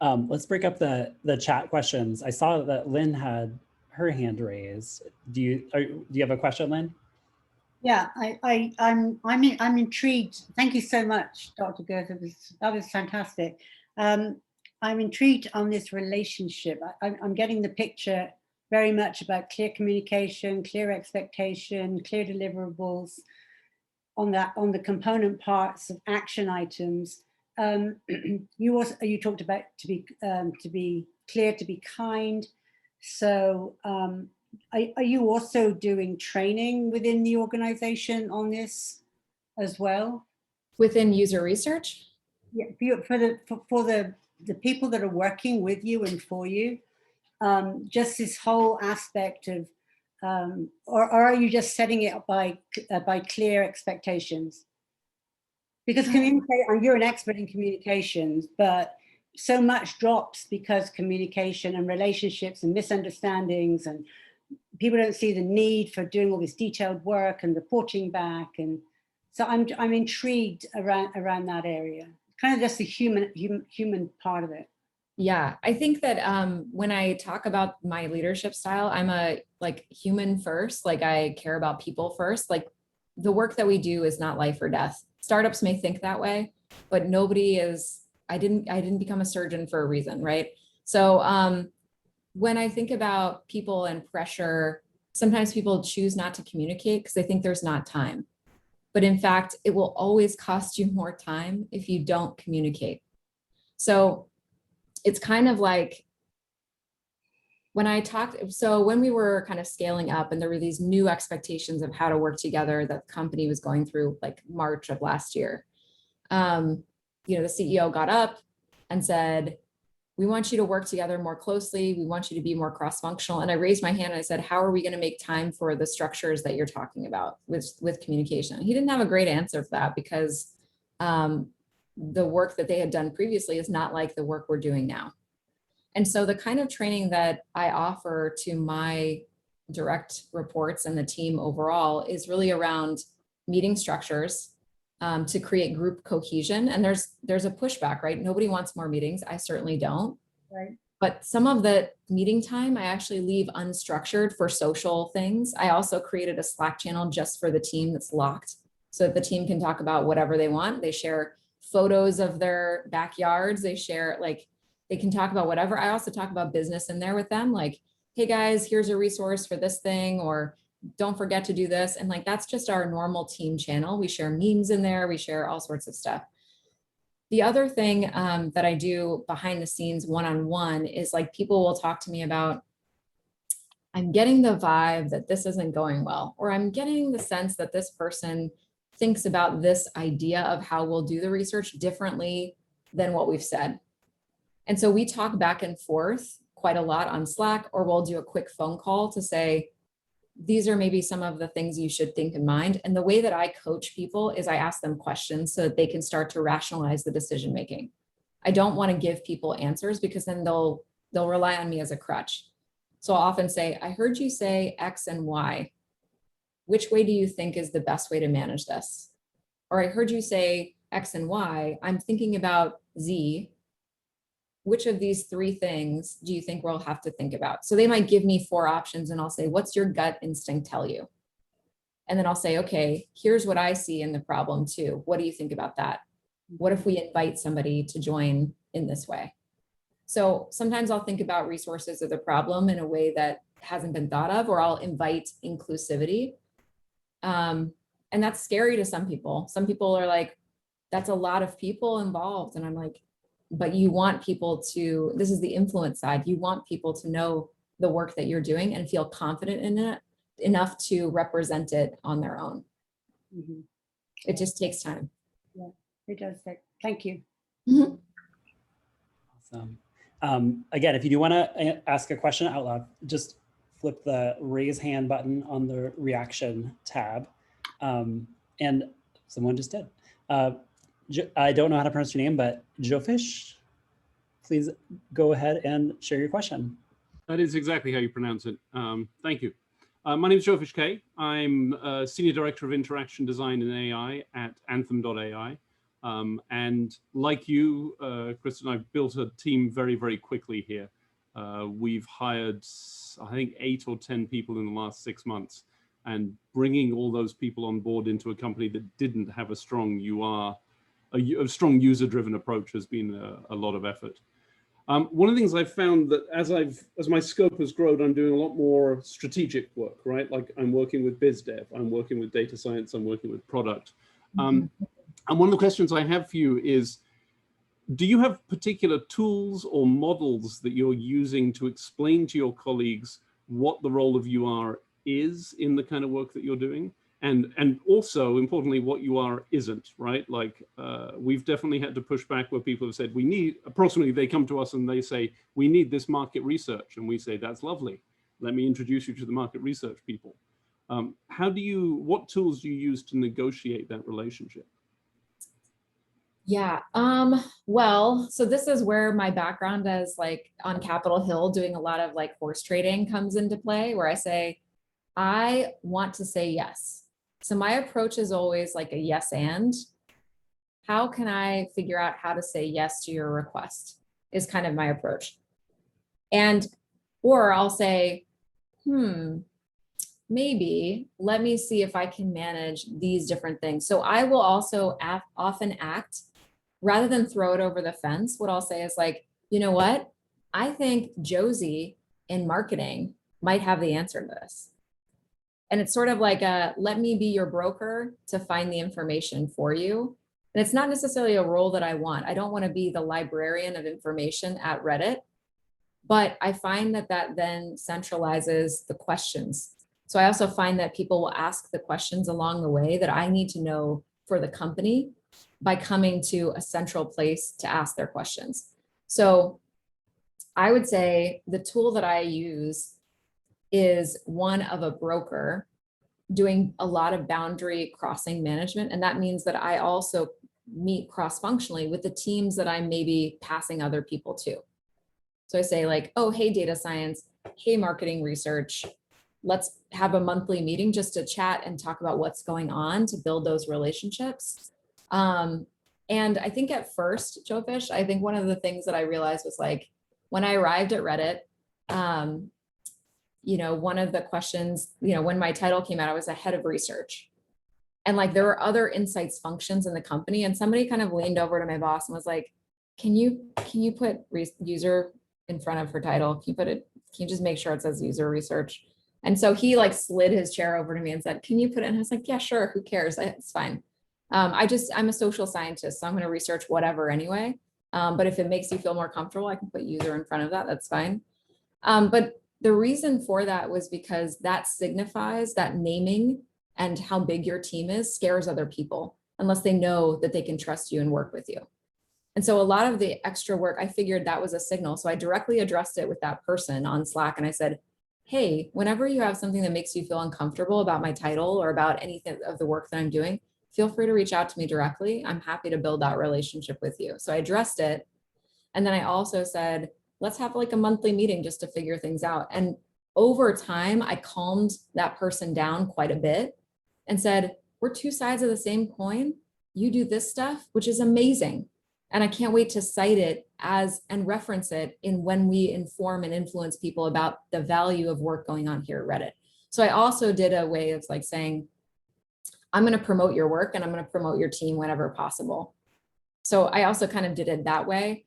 Let's break up the chat questions. I saw that Lynn had her hand raised. Do you have a question, Lynn? Yeah, I'm intrigued. Thank you so much, Dr. Guth. That was fantastic. I'm intrigued on this relationship. I'm getting the picture very much about clear communication, clear expectation, clear deliverables on the component parts of action items. You talked about to be clear, to be kind. So are you also doing training within the organization on this as well? Within user research? Yeah, for the people that are working with you and for you, just this whole aspect of, or are you just setting it up by clear expectations? Because you're an expert in communications, but so much drops because communication and relationships and misunderstandings, and people don't see the need for doing all this detailed work and reporting back. And so I'm intrigued around that area, kind of just the human part of it. Yeah, I think that when I talk about my leadership style, I'm a like human first, like I care about people first. Like the work that we do is not life or death. Startups may think that way, but nobody is I didn't become a surgeon for a reason, right? So when I think about people and pressure, sometimes people choose not to communicate because they think there's not time. But in fact, it will always cost you more time if you don't communicate. So it's kind of like when we were kind of scaling up and there were these new expectations of how to work together that the company was going through, like March of last year, the CEO got up and said, we want you to work together more closely. We want you to be more cross-functional. And I raised my hand and I said, how are we going to make time for the structures that you're talking about with communication? He didn't have a great answer for that because the work that they had done previously is not like the work we're doing now. And so the kind of training that I offer to my direct reports and the team overall is really around meeting structures to create group cohesion. And there's a pushback, right? Nobody wants more meetings. I certainly don't. Right. But some of the meeting time, I actually leave unstructured for social things. I also created a Slack channel just for the team that's locked so that the team can talk about whatever they want. They share photos of their backyards. They share, like, they can talk about whatever. I also talk about business in there with them. Like, hey guys, here's a resource for this thing, or don't forget to do this. And like, that's just our normal team channel. We share memes in there. We share all sorts of stuff. The other thing that I do behind the scenes one-on-one is like, people will talk to me about, I'm getting the vibe that this isn't going well, or I'm getting the sense that this person thinks about this idea of how we'll do the research differently than what we've said. And so we talk back and forth quite a lot on Slack, or we'll do a quick phone call to say, these are maybe some of the things you should think in mind. And the way that I coach people is I ask them questions so that they can start to rationalize the decision making. I don't want to give people answers because then they'll rely on me as a crutch. So I'll often say, I heard you say X and Y. Which way do you think is the best way to manage this? Or I heard you say X and Y. I'm thinking about Z. Which of these three things do you think we'll have to think about? So they might give me 4 options and I'll say, what's your gut instinct tell you? And then I'll say, okay, here's what I see in the problem too. What do you think about that? What if we invite somebody to join in this way? So sometimes I'll think about resources of the problem in a way that hasn't been thought of, or I'll invite inclusivity. And that's scary to some people. Some people are like, that's a lot of people involved. And I'm like, but you want people to, this is the influence side. You want people to know the work that you're doing and feel confident in it enough to represent it on their own. Mm-hmm. It just takes time. Yeah, it does. Thank you. Mm-hmm. Awesome. Again, if you do want to ask a question out loud, just flip the raise hand button on the reaction tab. And someone just did. I don't know how to pronounce your name, but Jofish, please go ahead and share your question. That is exactly how you pronounce it. Thank you. My name is Jofish K. I'm Senior Director of Interaction Design and AI at Anthem.ai. And like you, Kristen, I've built a team very, very quickly here. We've hired, I think, 8 or 10 people in the last 6 months. And bringing all those people on board into a company that didn't have a strong a strong user-driven approach has been a lot of effort. One of the things I've found that as my scope has grown, I'm doing a lot more strategic work, right? Like I'm working with biz dev, I'm working with data science, I'm working with product. And one of the questions I have for you is, do you have particular tools or models that you're using to explain to your colleagues what the role of UR is in the kind of work that you're doing? And also, importantly, what UR isn't, right? Like we've definitely had to push back where people have said, we need, approximately they come to us and they say, we need this market research. And we say, that's lovely. Let me introduce you to the market research people. What tools do you use to negotiate that relationship? Yeah, well, so this is where my background as like on Capitol Hill doing a lot of like horse trading comes into play, where I say, I want to say yes. So my approach is always like a yes and. How can I figure out how to say yes to your request is kind of my approach. Or I'll say, maybe let me see if I can manage these different things. So I will also often act rather than throw it over the fence, what I'll say is like, you know what? I think Josie in marketing might have the answer to this. And it's sort of like a, let me be your broker to find the information for you. And it's not necessarily a role that I want. I don't want to be the librarian of information at Reddit, but I find that that then centralizes the questions. So I also find that people will ask the questions along the way that I need to know for the company by coming to a central place to ask their questions. So I would say the tool that I use is one of a broker doing a lot of boundary crossing management. And that means that I also meet cross-functionally with the teams that I'm maybe passing other people to. So I say like, oh, hey, data science, hey, marketing research, let's have a monthly meeting just to chat and talk about what's going on to build those relationships. And I think at first, Joefish, I think one of the things that I realized was like, when I arrived at Reddit, you know, one of the questions, you know, when my title came out, I was a head of research. And like, there were other insights functions in the company. And somebody kind of leaned over to my boss and was like, can you put user in front of her title? Can you just make sure it says user research? And so he like slid his chair over to me and said, can you put it? And I was like, yeah, sure. Who cares? It's fine. I'm a social scientist, so I'm going to research whatever anyway. But if it makes you feel more comfortable, I can put user in front of that. That's fine. But the reason for that was because that signifies that naming and how big your team is scares other people unless they know that they can trust you and work with you. And so a lot of the extra work, I figured that was a signal. So I directly addressed it with that person on Slack. And I said, hey, whenever you have something that makes you feel uncomfortable about my title or about anything of the work that I'm doing, feel free to reach out to me directly. I'm happy to build that relationship with you. So I addressed it. And then I also said, let's have like a monthly meeting just to figure things out. And over time, I calmed that person down quite a bit and said, we're two sides of the same coin. You do this stuff, which is amazing. And I can't wait to cite it as and reference it in when we inform and influence people about the value of work going on here at Reddit. So I also did a way of like saying, I'm going to promote your work and I'm going to promote your team whenever possible. So I also kind of did it that way.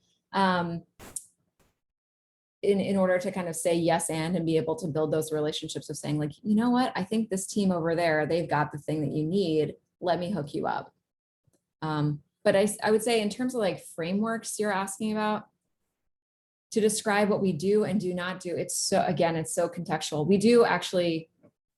In order to kind of say yes and be able to build those relationships of saying like, you know what, I think this team over there, they've got the thing that you need. Let me hook you up. But I would say in terms of like frameworks you're asking about to describe what we do and do not do, it's so contextual. We do actually,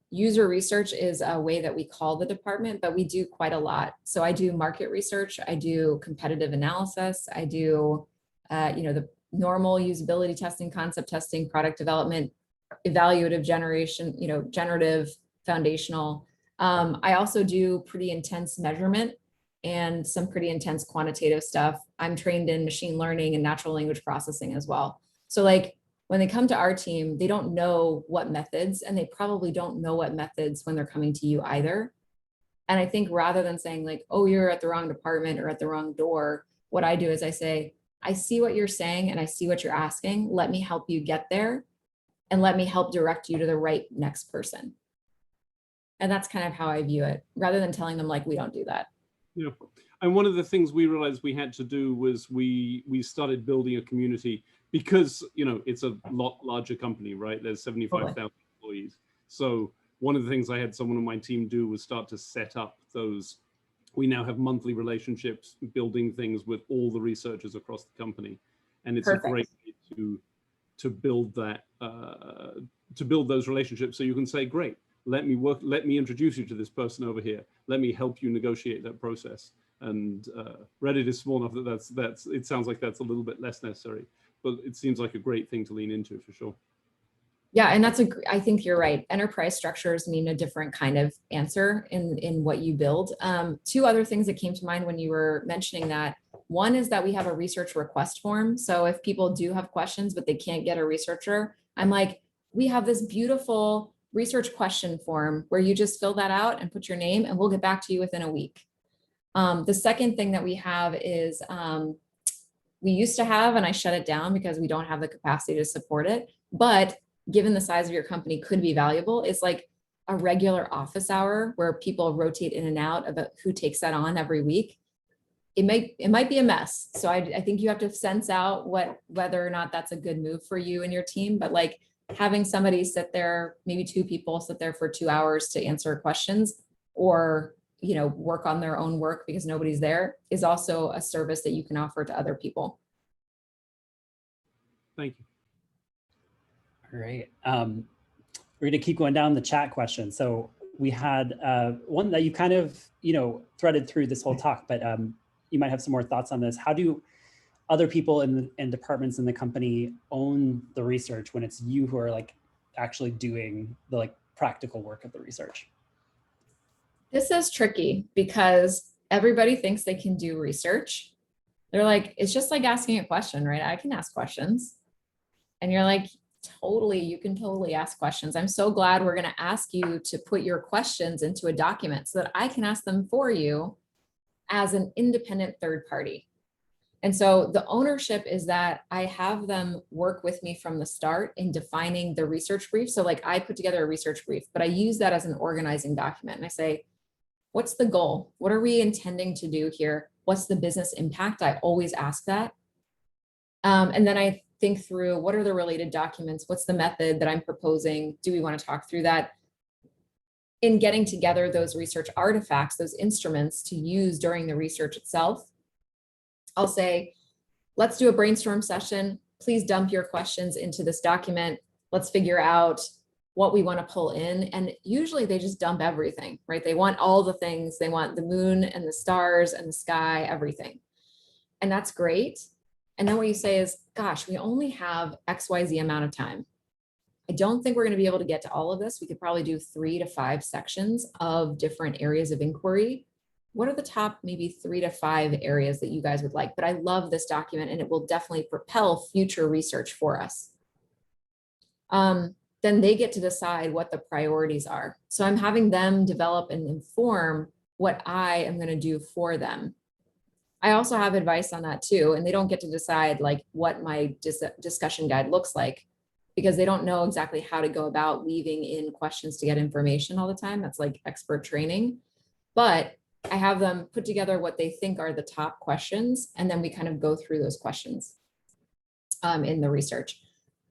user research is a way that we call the department, but we do quite a lot. So I do market research, I do competitive analysis, I do, the normal usability testing, concept testing, product development, evaluative generation, generative, foundational. I also do pretty intense measurement and some pretty intense quantitative stuff. I'm trained in machine learning and natural language processing as well. So like when they come to our team, they don't know what methods, and they probably don't know what methods when they're coming to you either. And I think rather than saying like, oh, you're at the wrong department or at the wrong door, what I do is I say, I see what you're saying and I see what you're asking. Let me help you get there and let me help direct you to the right next person. And that's kind of how I view it, rather than telling them like, we don't do that. Yeah. And one of the things we realized we had to do was we started building a community because, it's a lot larger company, right? There's 75,000 employees. So one of the things I had someone on my team do was start to set up those. We now have monthly relationships, building things with all the researchers across the company. And it's Perfect. A great way to build that, to build those relationships. So you can say, great, let me introduce you to this person over here. Let me help you negotiate that process. And Reddit is small enough that it sounds like that's a little bit less necessary, but it seems like a great thing to lean into for sure. Yeah, and I think you're right. Enterprise structures mean a different kind of answer in what you build. Two other things that came to mind when you were mentioning that. One is that we have a research request form. So if people do have questions, but they can't get a researcher, I'm like, we have this beautiful research question form where you just fill that out and put your name and we'll get back to you within a week. The second thing that we have is we used to have, and I shut it down because we don't have the capacity to support it, but given the size of your company could be valuable, is like a regular office hour where people rotate in and out about who takes that on every week. it might be a mess. So I think you have to sense out whether or not that's a good move for you and your team. But like having somebody sit there, maybe 2 people sit there for 2 hours to answer questions, or work on their own work because nobody's there, is also a service that you can offer to other people. Thank you. All right. We're going to keep going down the chat questions. So we had one that you kind of, threaded through this whole talk, but you might have some more thoughts on this. How do other people in departments in the company own the research when it's you who are like actually doing the like practical work of the research? This is tricky because everybody thinks they can do research. They're like, it's just like asking a question, right? I can ask questions. And you're like, totally, you can totally ask questions. I'm so glad we're going to ask you to put your questions into a document so that I can ask them for you as an independent third party. And so the ownership is that I have them work with me from the start in defining the research brief. So like I put together a research brief, but I use that as an organizing document. And I say, what's the goal? What are we intending to do here? What's the business impact? I always ask that. And then I think through what are the related documents? What's the method that I'm proposing? Do we want to talk through that? In getting together those research artifacts, those instruments to use during the research itself, I'll say, let's do a brainstorm session. Please dump your questions into this document. Let's figure out what we want to pull in. And usually they just dump everything, right? They want all the things. They want the moon and the stars and the sky, everything. And that's great. And then what you say is, gosh, we only have XYZ amount of time. I don't think we're going to be able to get to all of this. We could probably do 3 to 5 sections of different areas of inquiry. What are the top maybe 3 to 5 areas that you guys would like? But I love this document and it will definitely propel future research for us. Then they get to decide what the priorities are. So I'm having them develop and inform what I am going to do for them. I also have advice on that too, and they don't get to decide like what my discussion guide looks like because they don't know exactly how to go about weaving in questions to get information all the time. That's like expert training. But I have them put together what they think are the top questions, and then we kind of go through those questions in the research.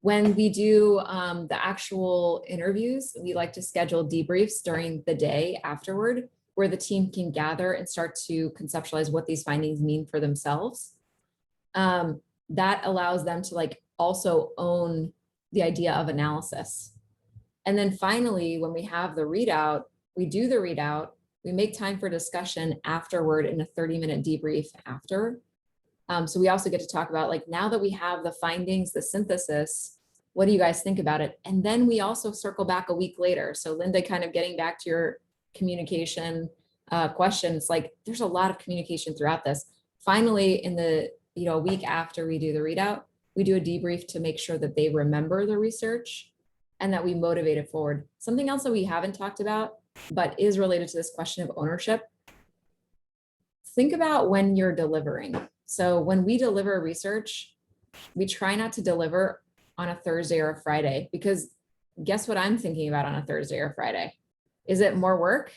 When we do the actual interviews, we like to schedule debriefs during the day afterward, where the team can gather and start to conceptualize what these findings mean for themselves. That allows them to like also own the idea of analysis. And then finally, when we have the readout, we do the readout, we make time for discussion afterward in a 30-minute debrief after. So we also get to talk about like, now that we have the findings, the synthesis, what do you guys think about it? And then we also circle back a week later. So Linda, kind of getting back to your communication questions, like there's a lot of communication throughout this. Finally, in the a week after we do the readout, we do a debrief to make sure that they remember the research and that we motivate it forward. Something else that we haven't talked about, but is related to this question of ownership. Think about when you're delivering. So when we deliver research, we try not to deliver on a Thursday or a Friday, because guess what I'm thinking about on a Thursday or Friday? Is it more work?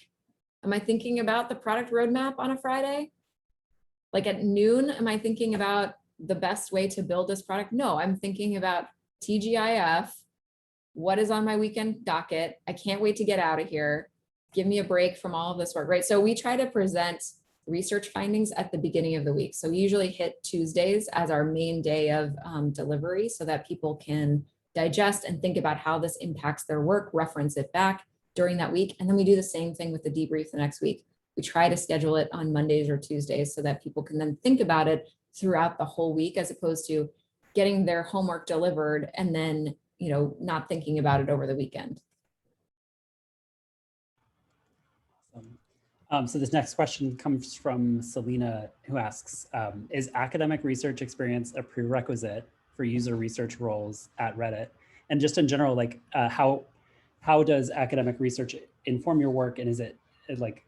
Am I thinking about the product roadmap on a Friday? Like at noon, am I thinking about the best way to build this product? No, I'm thinking about TGIF. What is on my weekend docket? I can't wait to get out of here. Give me a break from all of this work, right? So we try to present research findings at the beginning of the week. So we usually hit Tuesdays as our main day of delivery so that people can digest and think about how this impacts their work, reference it back during that week. And then we do the same thing with the debrief the next week. We try to schedule it on Mondays or Tuesdays so that people can then think about it throughout the whole week, as opposed to getting their homework delivered and then, not thinking about it over the weekend. So this next question comes from Selena, who asks, is academic research experience a prerequisite for user research roles at Reddit? And just in general, like how does academic research inform your work? And is it like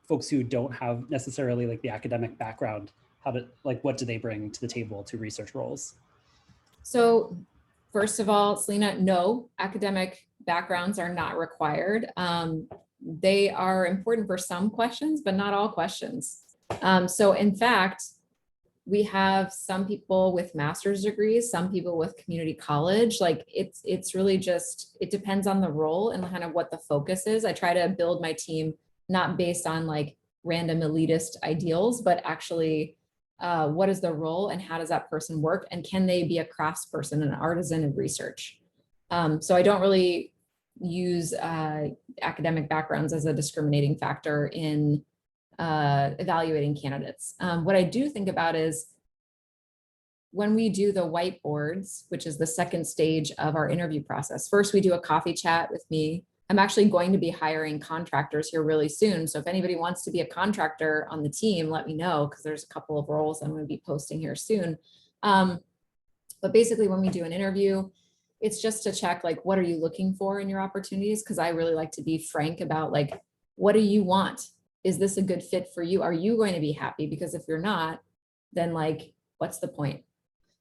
folks who don't have necessarily like the academic background, what do they bring to the table to research roles? So first of all, Selena, no, academic backgrounds are not required. They are important for some questions, but not all questions. So in fact, we have some people with master's degrees, some people with community college. Like it's really just, it depends on the role and kind of what the focus is. I try to build my team not based on like random elitist ideals, but actually what is the role and how does that person work? And can they be a craftsperson, an artisan of research? So I don't really use academic backgrounds as a discriminating factor in evaluating candidates. What I do think about is when we do the whiteboards, which is the second stage of our interview process. First, we do a coffee chat with me. I'm actually going to be hiring contractors here really soon. So if anybody wants to be a contractor on the team, let me know, because there's a couple of roles I'm going to be posting here soon. But basically, when we do an interview, it's just to check, like, what are you looking for in your opportunities? Because I really like to be frank about, like, what do you want? Is this a good fit for you? Are you going to be happy? Because if you're not, then like, what's the point?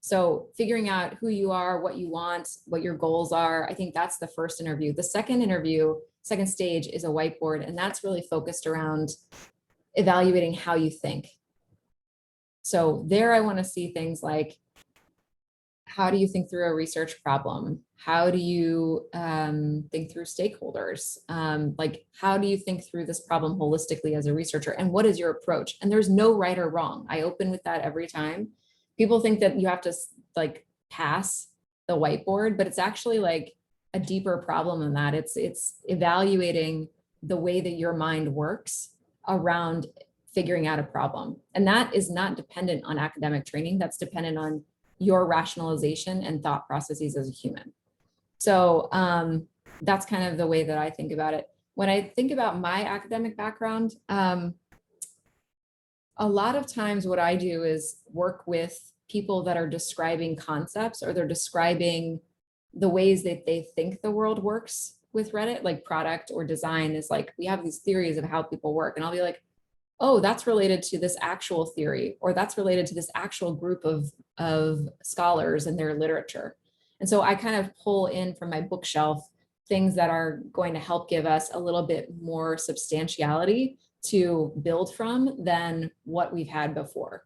So figuring out who you are, what you want, what your goals are, I think that's the first interview. The second interview, second stage, is a whiteboard, and that's really focused around evaluating how you think. So there I want to see things like, how do you think through a research problem? How do you think through stakeholders? Like, how do you think through this problem holistically as a researcher? And what is your approach? And there's no right or wrong. I open with that every time. People think that you have to like pass the whiteboard, but it's actually like a deeper problem than that. It's evaluating the way that your mind works around figuring out a problem. And that is not dependent on academic training. That's dependent on your rationalization and thought processes as a human. So that's kind of the way that I think about it. When I think about my academic background, a lot of times what I do is work with people that are describing concepts, or they're describing the ways that they think the world works with Reddit, like product or design is like, we have these theories of how people work. And I'll be like, oh, that's related to this actual theory, or that's related to this actual group of scholars and their literature. And so I kind of pull in from my bookshelf things that are going to help give us a little bit more substantiality to build from than what we've had before.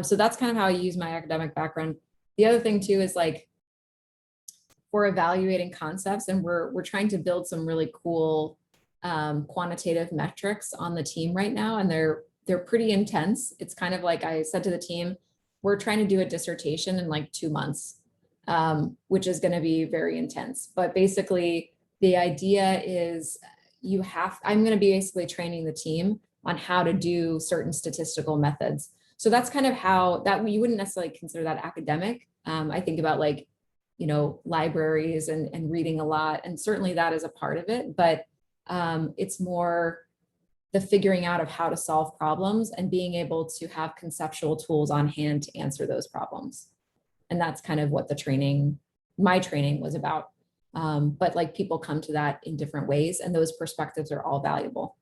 So that's kind of how I use my academic background. The other thing too is like, for evaluating concepts, and we're trying to build some really cool quantitative metrics on the team right now, and they're pretty intense. It's kind of like I said to the team, we're trying to do a dissertation in like 2 months, which is going to be very intense. But basically, the idea is I'm going to be basically training the team on how to do certain statistical methods. So that's kind of how that, you wouldn't necessarily consider that academic. I think about like, you know, libraries and reading a lot, and certainly that is a part of it, but it's more the figuring out of how to solve problems and being able to have conceptual tools on hand to answer those problems. And that's kind of what my training was about. But like, people come to that in different ways, and those perspectives are all valuable.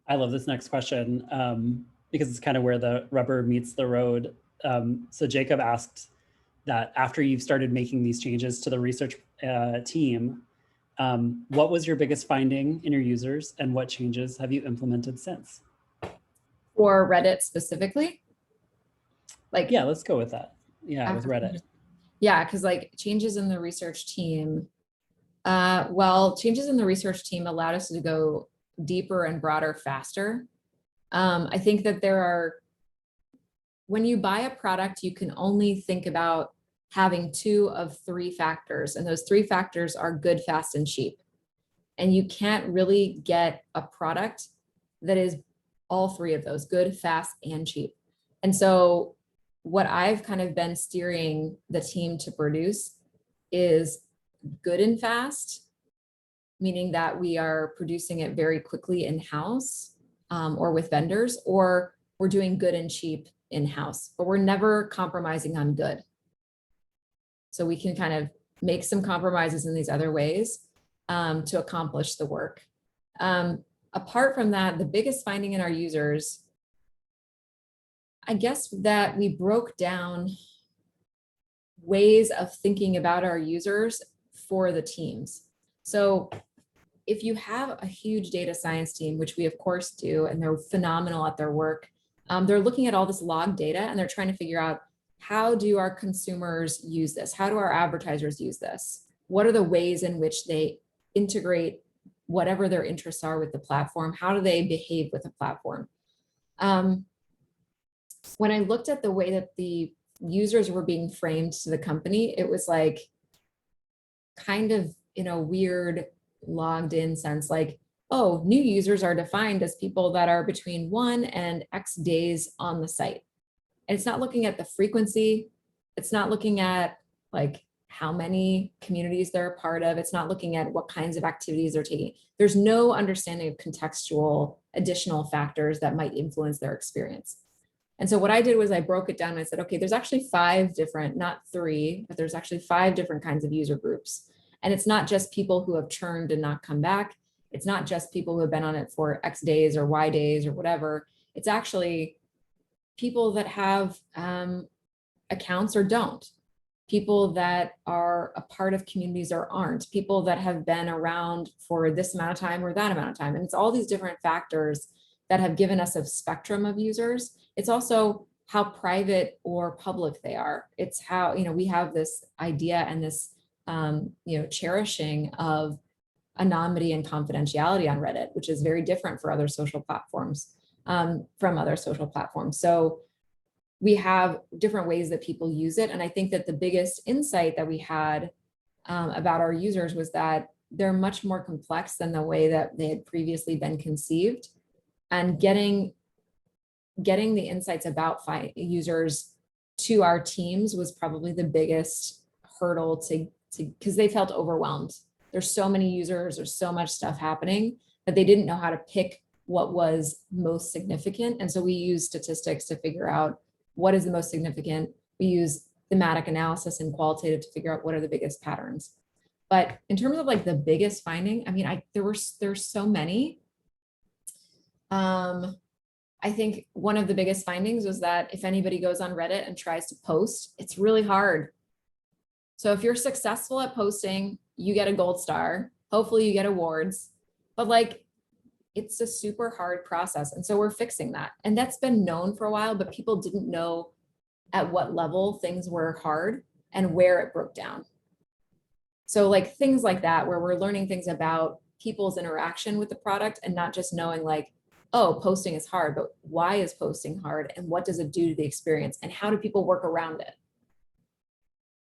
I love this next question because it's kind of where the rubber meets the road. So Jacob asked that after you've started making these changes to the research team, what was your biggest finding in your users, and what changes have you implemented since? For Reddit specifically? Like, yeah, let's go with that. Yeah, with Reddit. Yeah, because like changes in the research team, well, changes in the research team allowed us to go deeper and broader faster. I think that when you buy a product, you can only think about having 2 of 3 factors, and those 3 factors are good, fast, and cheap. And you can't really get a product that is all 3 of those: good, fast, and cheap. And so what I've kind of been steering the team to produce is good and fast, meaning that we are producing it very quickly in-house or with vendors, or we're doing good and cheap in-house, but we're never compromising on good. So we can kind of make some compromises in these other ways to accomplish the work. Apart from that, the biggest finding in our users, I guess, that we broke down ways of thinking about our users for the teams. So if you have a huge data science team, which we of course do, and they're phenomenal at their work, they're looking at all this log data and they're trying to figure out, how do our consumers use this? How do our advertisers use this? What are the ways in which they integrate whatever their interests are with the platform? How do they behave with the platform? When I looked at the way that the users were being framed to the company, it was like kind of in a weird logged in sense, like, oh, new users are defined as people that are between 1 and X days on the site. And it's not looking at the frequency. It's not looking at like how many communities they're a part of. It's not looking at what kinds of activities they're taking. There's no understanding of contextual additional factors that might influence their experience. And so what I did was I broke it down and I said, okay, there's actually 5 different, not 3, but there's actually 5 different kinds of user groups. And it's not just people who have churned and not come back. It's not just people who have been on it for X days or Y days or whatever. It's actually people that have accounts or don't, people that are a part of communities or aren't, people that have been around for this amount of time or that amount of time. And it's all these different factors that have given us a spectrum of users. It's also how private or public they are. It's how, we have this idea and this, cherishing of anonymity and confidentiality on Reddit, which is very different for other social platforms, from other social platforms. So we have different ways that people use it. And I think that the biggest insight that we had about our users was that they're much more complex than the way that they had previously been conceived. And getting the insights about users to our teams was probably the biggest hurdle to because they felt overwhelmed. There's so many users, there's so much stuff happening that they didn't know how to pick what was most significant. And so we use statistics to figure out what is the most significant. We use thematic analysis and qualitative to figure out what are the biggest patterns. But in terms of like the biggest finding, I mean, there's so many. I think one of the biggest findings was that if anybody goes on Reddit and tries to post, it's really hard. So if you're successful at posting, you get a gold star. Hopefully you get awards, but like, it's a super hard process. And so we're fixing that. And that's been known for a while, but people didn't know at what level things were hard and where it broke down. So like things like that, where we're learning things about people's interaction with the product and not just knowing like, oh, posting is hard, but why is posting hard and what does it do to the experience and how do people work around it?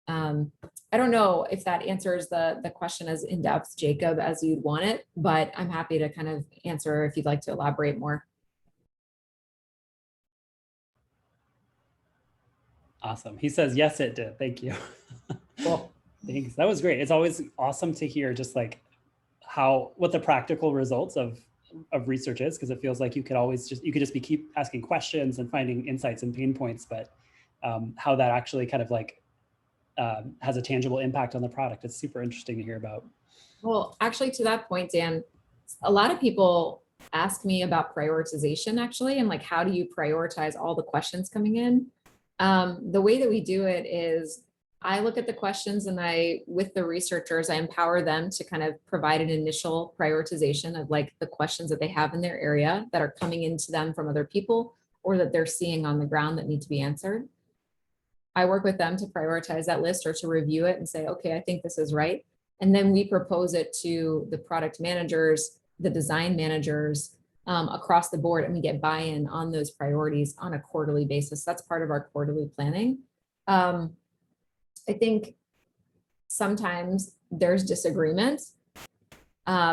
I don't know if that answers the question as in depth, Jacob, as you'd want it, but I'm happy to kind of answer if you'd like to elaborate more. Awesome. He says, yes, it did. Thank you. Cool. Thanks. That was great. It's always awesome to hear just like what the practical results of research is, because it feels like you could just be keep asking questions and finding insights and pain points, but how that actually kind of like has a tangible impact on the product. It's super interesting to hear about. Well, actually, to that point, Dan, a lot of people ask me about prioritization actually, and like, how do you prioritize all the questions coming in? The way that we do it is I look at the questions and with the researchers, I empower them to kind of provide an initial prioritization of like the questions that they have in their area that are coming into them from other people or that they're seeing on the ground that need to be answered. I work with them to prioritize that list or to review it and say, okay, I think this is right. And then we propose it to the product managers, the design managers across the board, and we get buy-in on those priorities on a quarterly basis. That's part of our quarterly planning. I think sometimes there's disagreement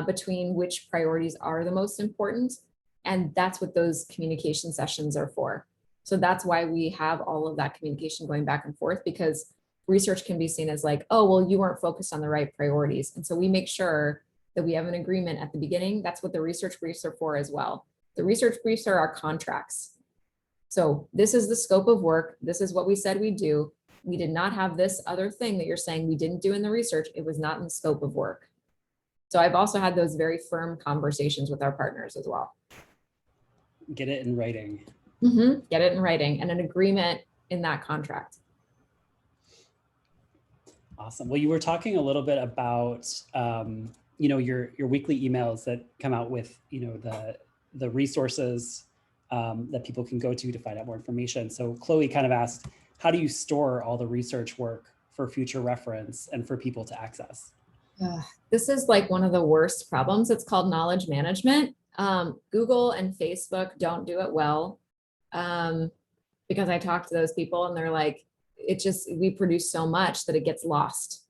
between which priorities are the most important, and that's what those communication sessions are for. So that's why we have all of that communication going back and forth, because research can be seen as like, oh, well, you weren't focused on the right priorities. And so we make sure that we have an agreement at the beginning. That's what the research briefs are for as well. The research briefs are our contracts. So this is the scope of work. This is what we said we'd do. We did not have this other thing that you're saying we didn't do in the research. It was not in the scope of work. So I've also had those very firm conversations with our partners as well. Get it in writing. Mm-hmm. Get it in writing and an agreement in that contract. Awesome. Well, you were talking a little bit about, you know, your weekly emails that come out with, you know, the resources that people can go to find out more information. So Chloe kind of asked, how do you store all the research work for future reference and for people to access? This is like one of the worst problems. It's called knowledge management. Google and Facebook don't do it well, because I talk to those people and they're like, we produce so much that it gets lost.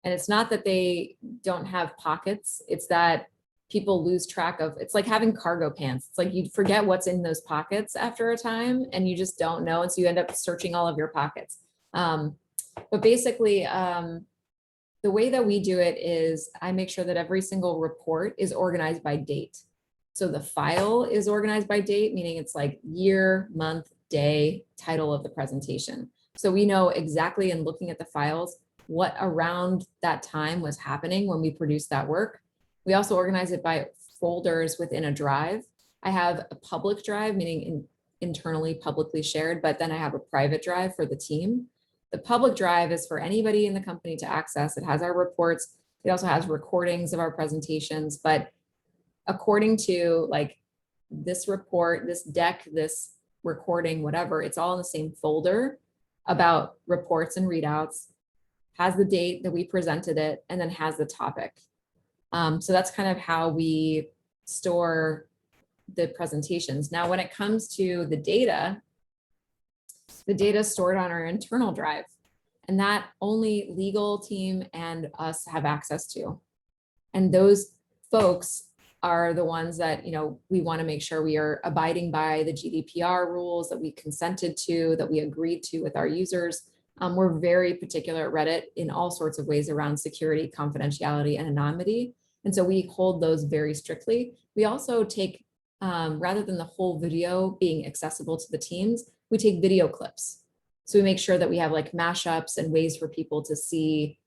And it's not that they don't have pockets, it's that people lose track of, it's like having cargo pants. It's like you forget what's in those pockets after a time and you just don't know. And so you end up searching all of your pockets. But basically, the way that we do it is I make sure that every single report is organized by date. So the file is organized by date, meaning it's like year, month, day, title of the presentation. So we know exactly in looking at the files, what around that time was happening when we produced that work. We also organize it by folders within a drive. I have a public drive, meaning internally publicly shared, but then I have a private drive for the team. The public drive is for anybody in the company to access. It has our reports. It also has recordings of our presentations, but according to like this report, this deck, this recording, whatever, it's all in the same folder about reports and readouts, has the date that we presented it, and then has the topic. So that's kind of how we store the presentations. Now, when it comes to the data is stored on our internal drive, and that only legal team and us have access to. And those folks are the ones that, you know, we want to make sure we are abiding by the GDPR rules that we consented to, that we agreed to with our users. We're very particular at Reddit in all sorts of ways around security, confidentiality, and anonymity. And so we hold those very strictly. We also take, rather than the whole video being accessible to the teams, we take video clips. So we make sure that we have like mashups and ways for people to see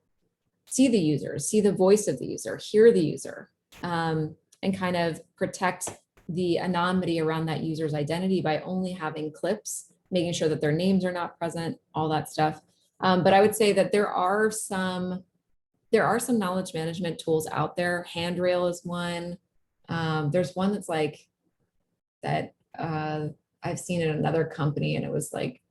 the users, see the voice of the user, hear the user, and kind of protect the anonymity around that user's identity by only having clips, making sure that their names are not present, all that stuff. But I would say that there are some knowledge management tools out there. Handrail is one. There's one that's like that I've seen in another company, and it was like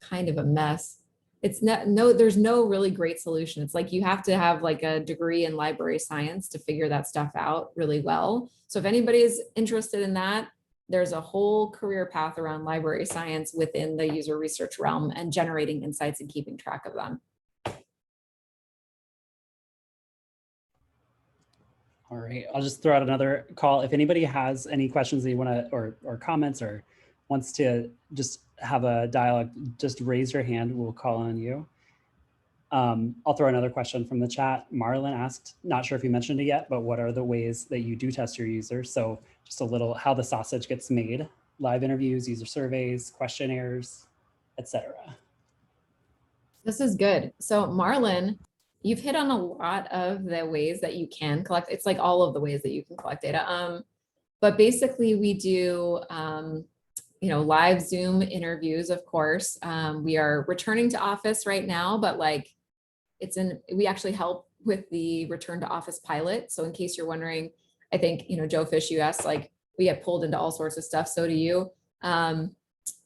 kind of a mess. It's not, there's no really great solution. It's like you have to have like a degree in library science to figure that stuff out really well. So if anybody is interested in that, there's a whole career path around library science within the user research realm and generating insights and keeping track of them. All right, I'll just throw out another call. If anybody has any questions that you want to, or comments, or wants to just have a dialogue, just raise your hand. We'll call on you. I'll throw another question from the chat. Marlon asked, not sure if you mentioned it yet, but what are the ways that you do test your users? So just a little how the sausage gets made, live interviews, user surveys, questionnaires, etc. This is good. So Marlon, you've hit on a lot of the ways that you can collect. It's like all of the ways that you can collect data. But basically we do, you know, live Zoom interviews, of course. We are returning to office right now, but like we actually help with the return to office pilot. So in case you're wondering, I think, you know, Joe Fish, you asked, like, we get pulled into all sorts of stuff. So do you.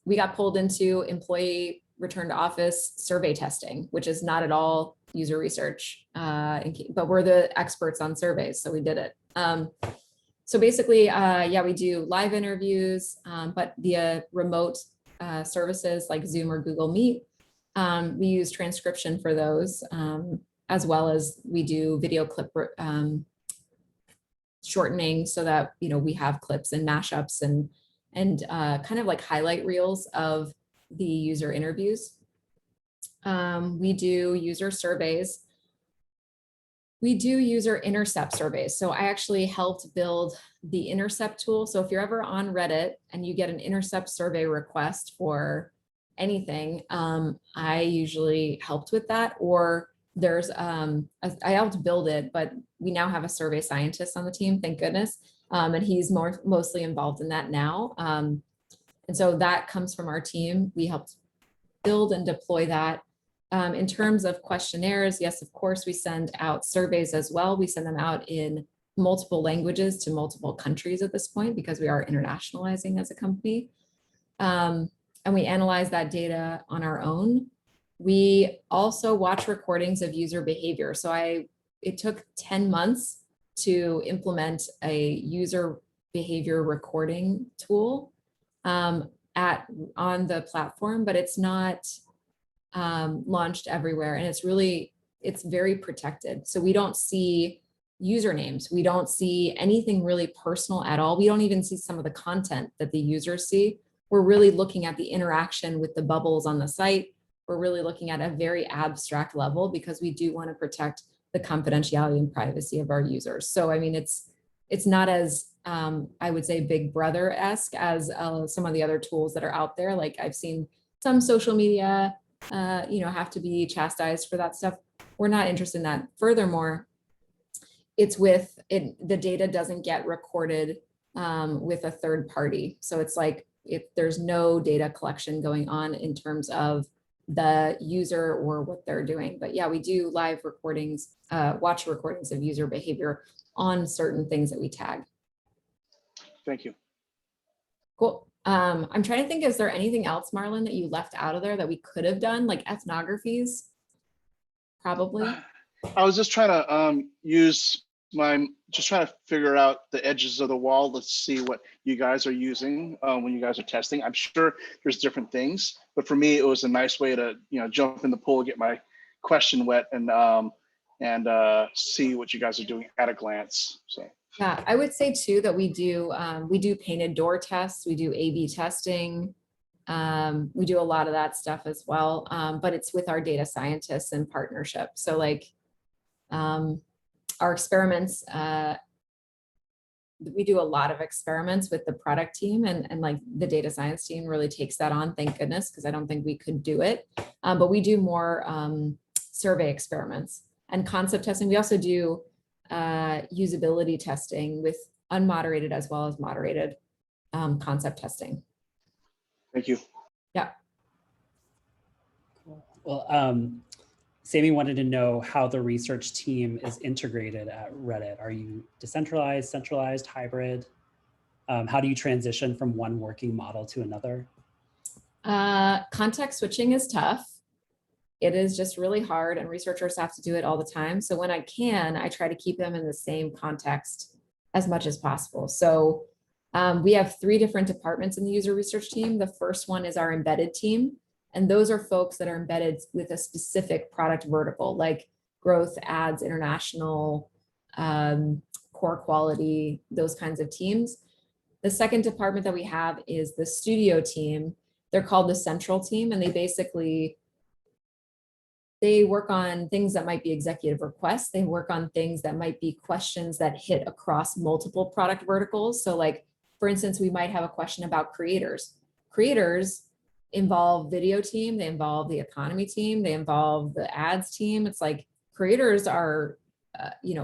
We got pulled into employee return to office survey testing, which is not at all user research, but we're the experts on surveys. So we did it. So basically, yeah, we do live interviews, but via remote services like Zoom or Google Meet. We use transcription for those, as well as we do video clip shortening so that, you know, we have clips and mashups and kind of like highlight reels of the user interviews. We do user surveys. We do user Intercept surveys. So I actually helped build the Intercept tool. So if you're ever on Reddit and you get an Intercept survey request for anything, I usually helped with that. Or there's, I helped build it, but we now have a survey scientist on the team, thank goodness. And he's mostly involved in that now. And so that comes from our team. We helped build and deploy that. In terms of questionnaires, yes, of course, we send out surveys as well. We send them out in multiple languages to multiple countries at this point because we are internationalizing as a company. And we analyze that data on our own. We also watch recordings of user behavior. So it took 10 months to implement a user behavior recording tool on the platform, but it's not launched everywhere. And it's very protected. So we don't see usernames. We don't see anything really personal at all. We don't even see some of the content that the users see. We're really looking at the interaction with the bubbles on the site. We're really looking at a very abstract level because we do want to protect the confidentiality and privacy of our users. So, I mean, it's not as, I would say, Big Brother-esque as some of the other tools that are out there. Like I've seen some social media, have to be chastised for that stuff. We're not interested in that. Furthermore, the data doesn't get recorded with a third party. So it's like there's no data collection going on in terms of the user or what they're doing. But yeah, we do live recordings, watch recordings of user behavior on certain things that we tag. Thank you. Cool. I'm trying to think, is there anything else, Marlon, that you left out of there that we could have done, like ethnographies? Probably. I was just trying to just trying to figure out the edges of the wall. Let's see what you guys are using when you guys are testing. I'm sure there's different things, but for me, it was a nice way to jump in the pool, get my question wet, and see what you guys are doing at a glance. So. Yeah, I would say too that we do painted door tests, we do A/B testing, we do a lot of that stuff as well, but it's with our data scientists in partnership. So like our experiments, we do a lot of experiments with the product team, and like the data science team really takes that on, thank goodness, because I don't think we could do it. But we do more survey experiments and concept testing. We also do usability testing with unmoderated as well as moderated concept testing. Thank you. Yeah. Cool. Well, Sammy wanted to know how the research team is integrated at Reddit. Are you decentralized, centralized, hybrid? How do you transition from one working model to another? Context switching is tough. It is just really hard, and researchers have to do it all the time. So when I can, I try to keep them in the same context as much as possible. So we have 3 different departments in the user research team. The first one is our embedded team. And those are folks that are embedded with a specific product vertical, like growth, ads, international, core quality, those kinds of teams. The second department that we have is the studio team. They're called the central team, and they work on things that might be executive requests. They work on things that might be questions that hit across multiple product verticals. So like, for instance, we might have a question about creators. Creators involve video team, they involve the economy team, they involve the ads team. It's like creators are,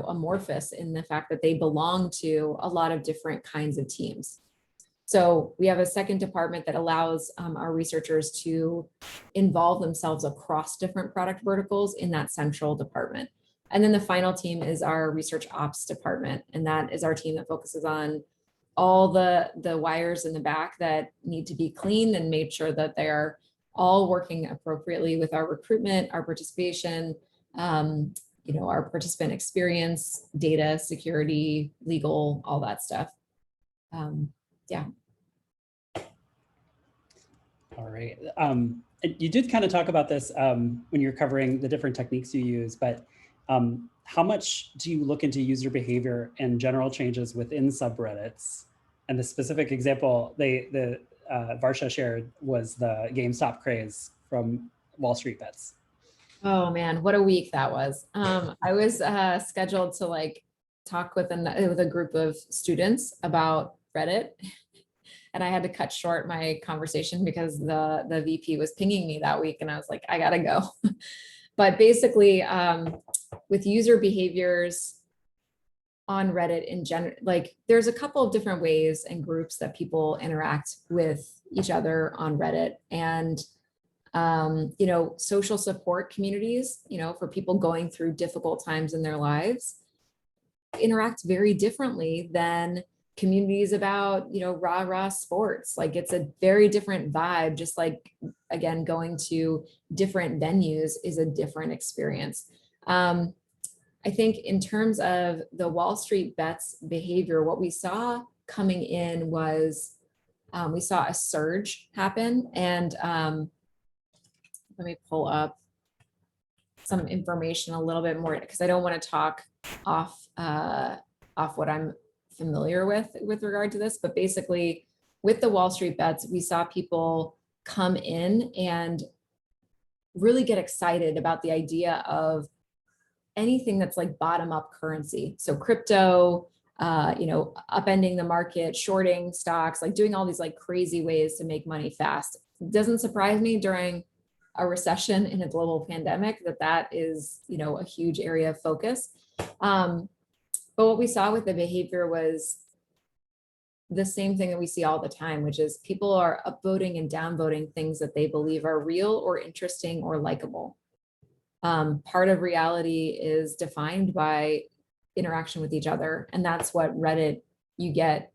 amorphous in the fact that they belong to a lot of different kinds of teams. So we have a second department that allows our researchers to involve themselves across different product verticals in that central department. And then the final team is our research ops department. And that is our team that focuses on all the wires in the back that need to be cleaned and made sure that they are all working appropriately with our recruitment, our participation, our participant experience, data, security, legal, all that stuff. Yeah. All right. You did kind of talk about this when you're covering the different techniques you use, but how much do you look into user behavior and general changes within subreddits? And the specific example Varsha shared was the GameStop craze from Wall Street Bets. Oh man, what a week that was. I was scheduled to talk with a group of students about Reddit. And I had to cut short my conversation because the VP was pinging me that week, and I was like, I gotta go. But basically, with user behaviors on Reddit in general, there's a couple of different ways and groups that people interact with each other on Reddit. And You know, social support communities, you know, for people going through difficult times in their lives, interact very differently than communities about, you know, rah-rah sports. Like it's a very different vibe, just like, again, going to different venues is a different experience. I think in terms of the Wall Street bets behavior, what we saw coming in was we saw a surge happen. And let me pull up some information a little bit more, because I don't want to talk off what I'm familiar with regard to this. But basically, with the Wall Street bets, we saw people come in and really get excited about the idea of anything that's like bottom up currency. So crypto, you know, upending the market, shorting stocks, like doing all these like crazy ways to make money fast. It doesn't surprise me during a recession in a global pandemic that is, you know, a huge area of focus. But what we saw with the behavior was the same thing that we see all the time, which is people are upvoting and downvoting things that they believe are real or interesting or likable. Part of reality is defined by interaction with each other. And that's what Reddit, you get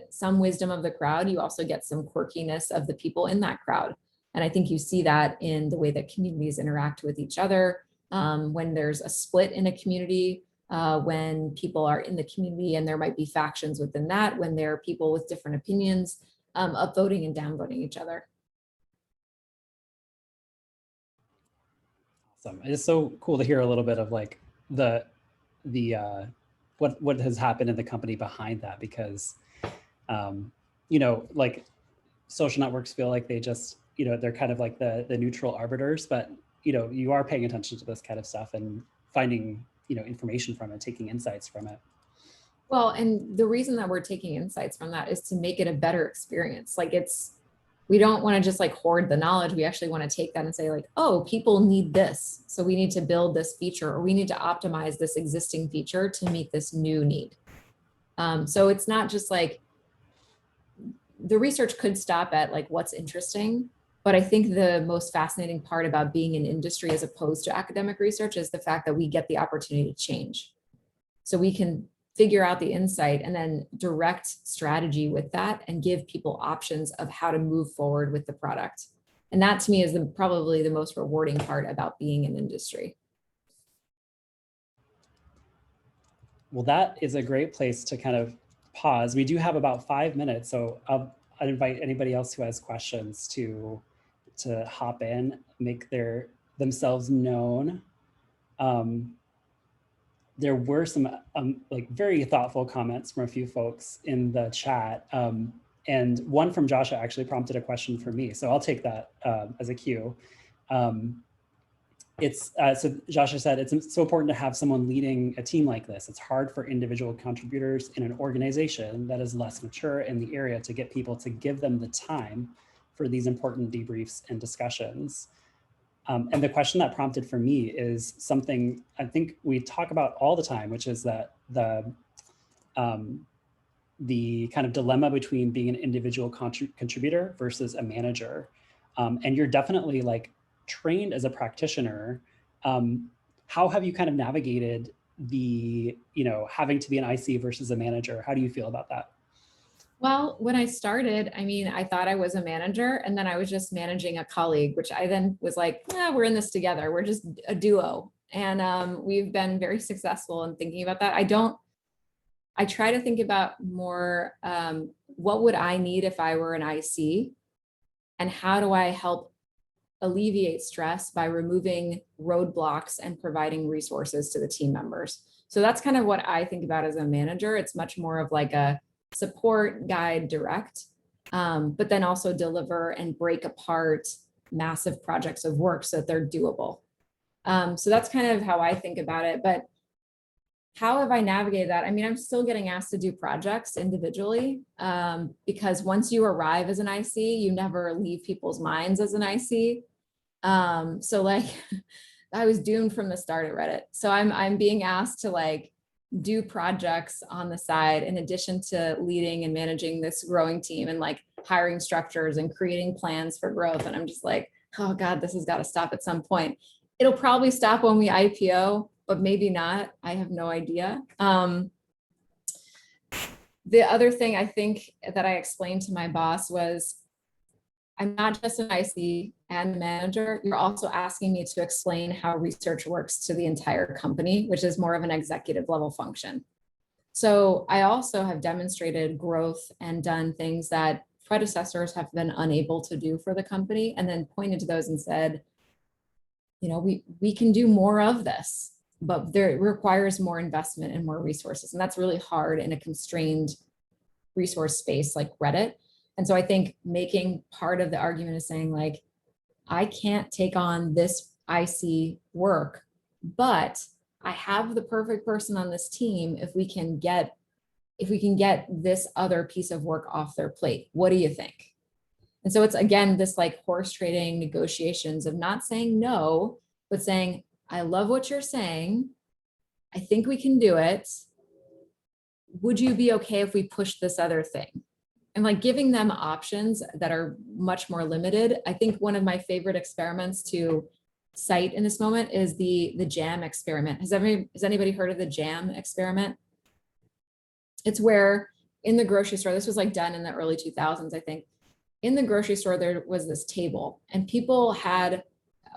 some wisdom of the crowd. You also get some quirkiness of the people in that crowd. And I think you see that in the way that communities interact with each other. When there's a split in a community, when people are in the community and there might be factions within that, when there are people with different opinions, upvoting and downvoting each other. Awesome. It's so cool to hear a little bit of like the what has happened in the company behind that, because you know, like social networks feel like they just, you know, they're kind of like the neutral arbiters, but you know, you are paying attention to this kind of stuff and finding, you know, information from it, taking insights from it. Well, and the reason that we're taking insights from that is to make it a better experience. Like we don't want to just like hoard the knowledge. We actually want to take that and say like, oh, people need this, so we need to build this feature, or we need to optimize this existing feature to meet this new need. So it's not just like, the research could stop at like what's interesting, but I think the most fascinating part about being in industry as opposed to academic research is the fact that we get the opportunity to change. So we can figure out the insight and then direct strategy with that and give people options of how to move forward with the product. And that to me is probably the most rewarding part about being in industry. Well, that is a great place to kind of pause. We do have about 5 minutes, so I'd invite anybody else who has questions to hop in, make themselves known. There were some like very thoughtful comments from a few folks in the chat. And one from Joshua actually prompted a question for me. So I'll take that as a cue. So Joshua said, it's so important to have someone leading a team like this. It's hard for individual contributors in an organization that is less mature in the area to get people to give them the time for these important debriefs and discussions. And the question that prompted for me is something I think we talk about all the time, which is that the kind of dilemma between being an individual contributor versus a manager. And you're definitely like trained as a practitioner. How have you kind of navigated the, you know, having to be an IC versus a manager? How do you feel about that? Well, when I started, I mean, I thought I was a manager, and then I was just managing a colleague, which I then was like, we're in this together. We're just a duo. And we've been very successful in thinking about that. I try to think about more, what would I need if I were an IC? And how do I help alleviate stress by removing roadblocks and providing resources to the team members? So that's kind of what I think about as a manager. It's much more of like a support, guide, direct, but then also deliver and break apart massive projects of work so that they're doable. So that's kind of how I think about it. But how have I navigated that? I mean, I'm still getting asked to do projects individually, because once you arrive as an IC, you never leave people's minds as an IC. So like I was doomed from the start at Reddit. So I'm being asked to like do projects on the side in addition to leading and managing this growing team and like hiring structures and creating plans for growth. And I'm just like, oh God, this has got to stop at some point. It'll probably stop when we IPO, but maybe not. I have no idea. The other thing I think that I explained to my boss was, I'm not just an IC and manager. You're also asking me to explain how research works to the entire company, which is more of an executive level function. So I also have demonstrated growth and done things that predecessors have been unable to do for the company, and then pointed to those and said, you know, we can do more of this, but there it requires more investment and more resources. And that's really hard in a constrained resource space like Reddit. And so I think making part of the argument is saying, like, I can't take on this IC work, but I have the perfect person on this team if we can get this other piece of work off their plate. What do you think? And so it's, again, this like horse trading negotiations of not saying no, but saying, I love what you're saying. I think we can do it. Would you be okay if we push this other thing? And like giving them options that are much more limited. I think one of my favorite experiments to cite in this moment is the jam experiment. Has anybody heard of the jam experiment? It's where in the grocery store, this was like done in the early 2000s, I think. In the grocery store, there was this table and people had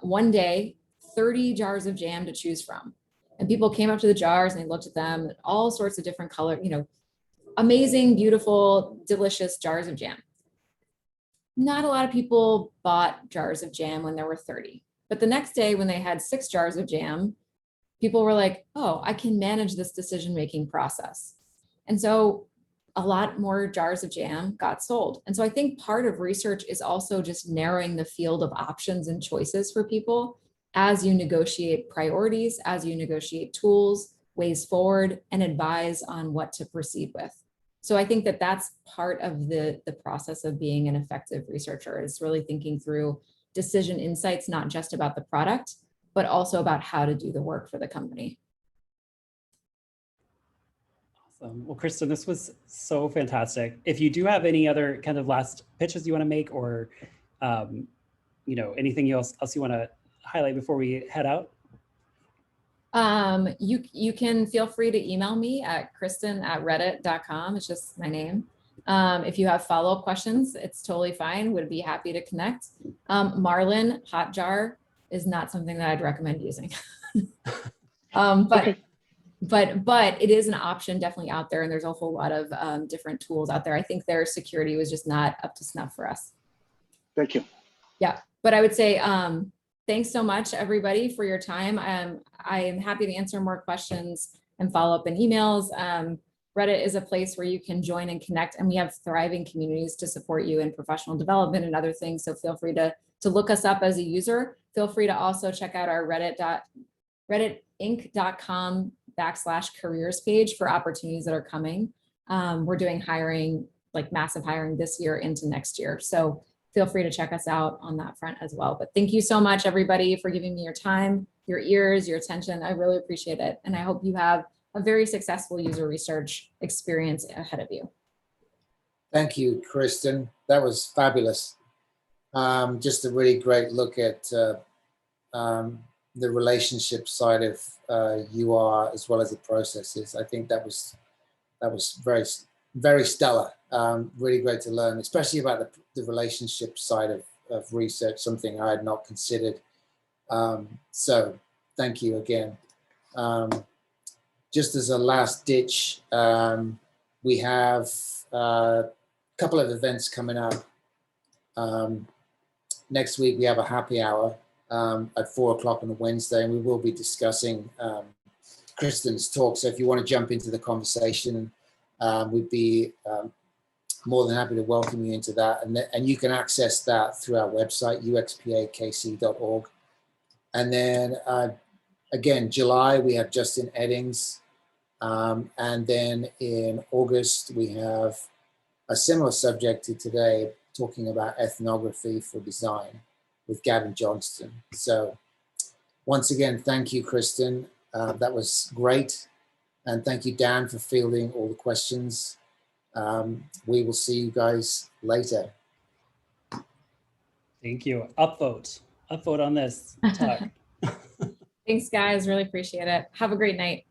one day 30 jars of jam to choose from. And people came up to the jars and they looked at them, all sorts of different color, you know, amazing, beautiful, delicious jars of jam. Not a lot of people bought jars of jam when there were 30. But the next day when they had 6 jars of jam, people were like, oh, I can manage this decision-making process. And so a lot more jars of jam got sold. And so I think part of research is also just narrowing the field of options and choices for people as you negotiate priorities, as you negotiate tools, ways forward, and advise on what to proceed with. So I think that that's part of the process of being an effective researcher, is really thinking through decision insights, not just about the product, but also about how to do the work for the company. Awesome. Well, Kristen, this was so fantastic. If you do have any other kind of last pitches you want to make, or you know, anything else you want to highlight before we head out? You can feel free to email me at kristen@reddit.com. It's just my name. If you have follow-up questions, it's totally fine. Would be happy to connect. Marlin Hotjar is not something that I'd recommend using. But it is an option definitely out there, and there's a whole lot of different tools out there. I think their security was just not up to snuff for us. Thank you. Yeah, but I would say thanks so much, everybody, for your time. I am happy to answer more questions and follow up in emails. Reddit is a place where you can join and connect, and we have thriving communities to support you in professional development and other things. So feel free to look us up as a user. Feel free to also check out our redditinc.com/careers page for opportunities that are coming. We're doing hiring, like massive hiring this year into next year. So feel free to check us out on that front as well. But thank you so much, everybody, for giving me your time, your ears, your attention. I really appreciate it. And I hope you have a very successful user research experience ahead of you. Thank you, Kristen. That was fabulous. Just a really great look at the relationship side of UR as well as the processes. I think that was very, very stellar. Really great to learn, especially about the relationship side of research, something I had not considered. So thank you again. Just as a last ditch, we have a couple of events coming up. Next week, we have a happy hour at 4 o'clock on a Wednesday, and we will be discussing Kristen's talk. So if you want to jump into the conversation, we'd be more than happy to welcome you into that. And you can access that through our website, uxpakc.org. And then again, July, we have Justin Eddings. And then in August, we have a similar subject to today, talking about ethnography for design with Gavin Johnston. So once again, thank you, Kristen. That was great. And thank you, Dan, for fielding all the questions. We will see you guys later. Thank you. Upvote on this talk. Thanks, guys. Really appreciate it. Have a great night.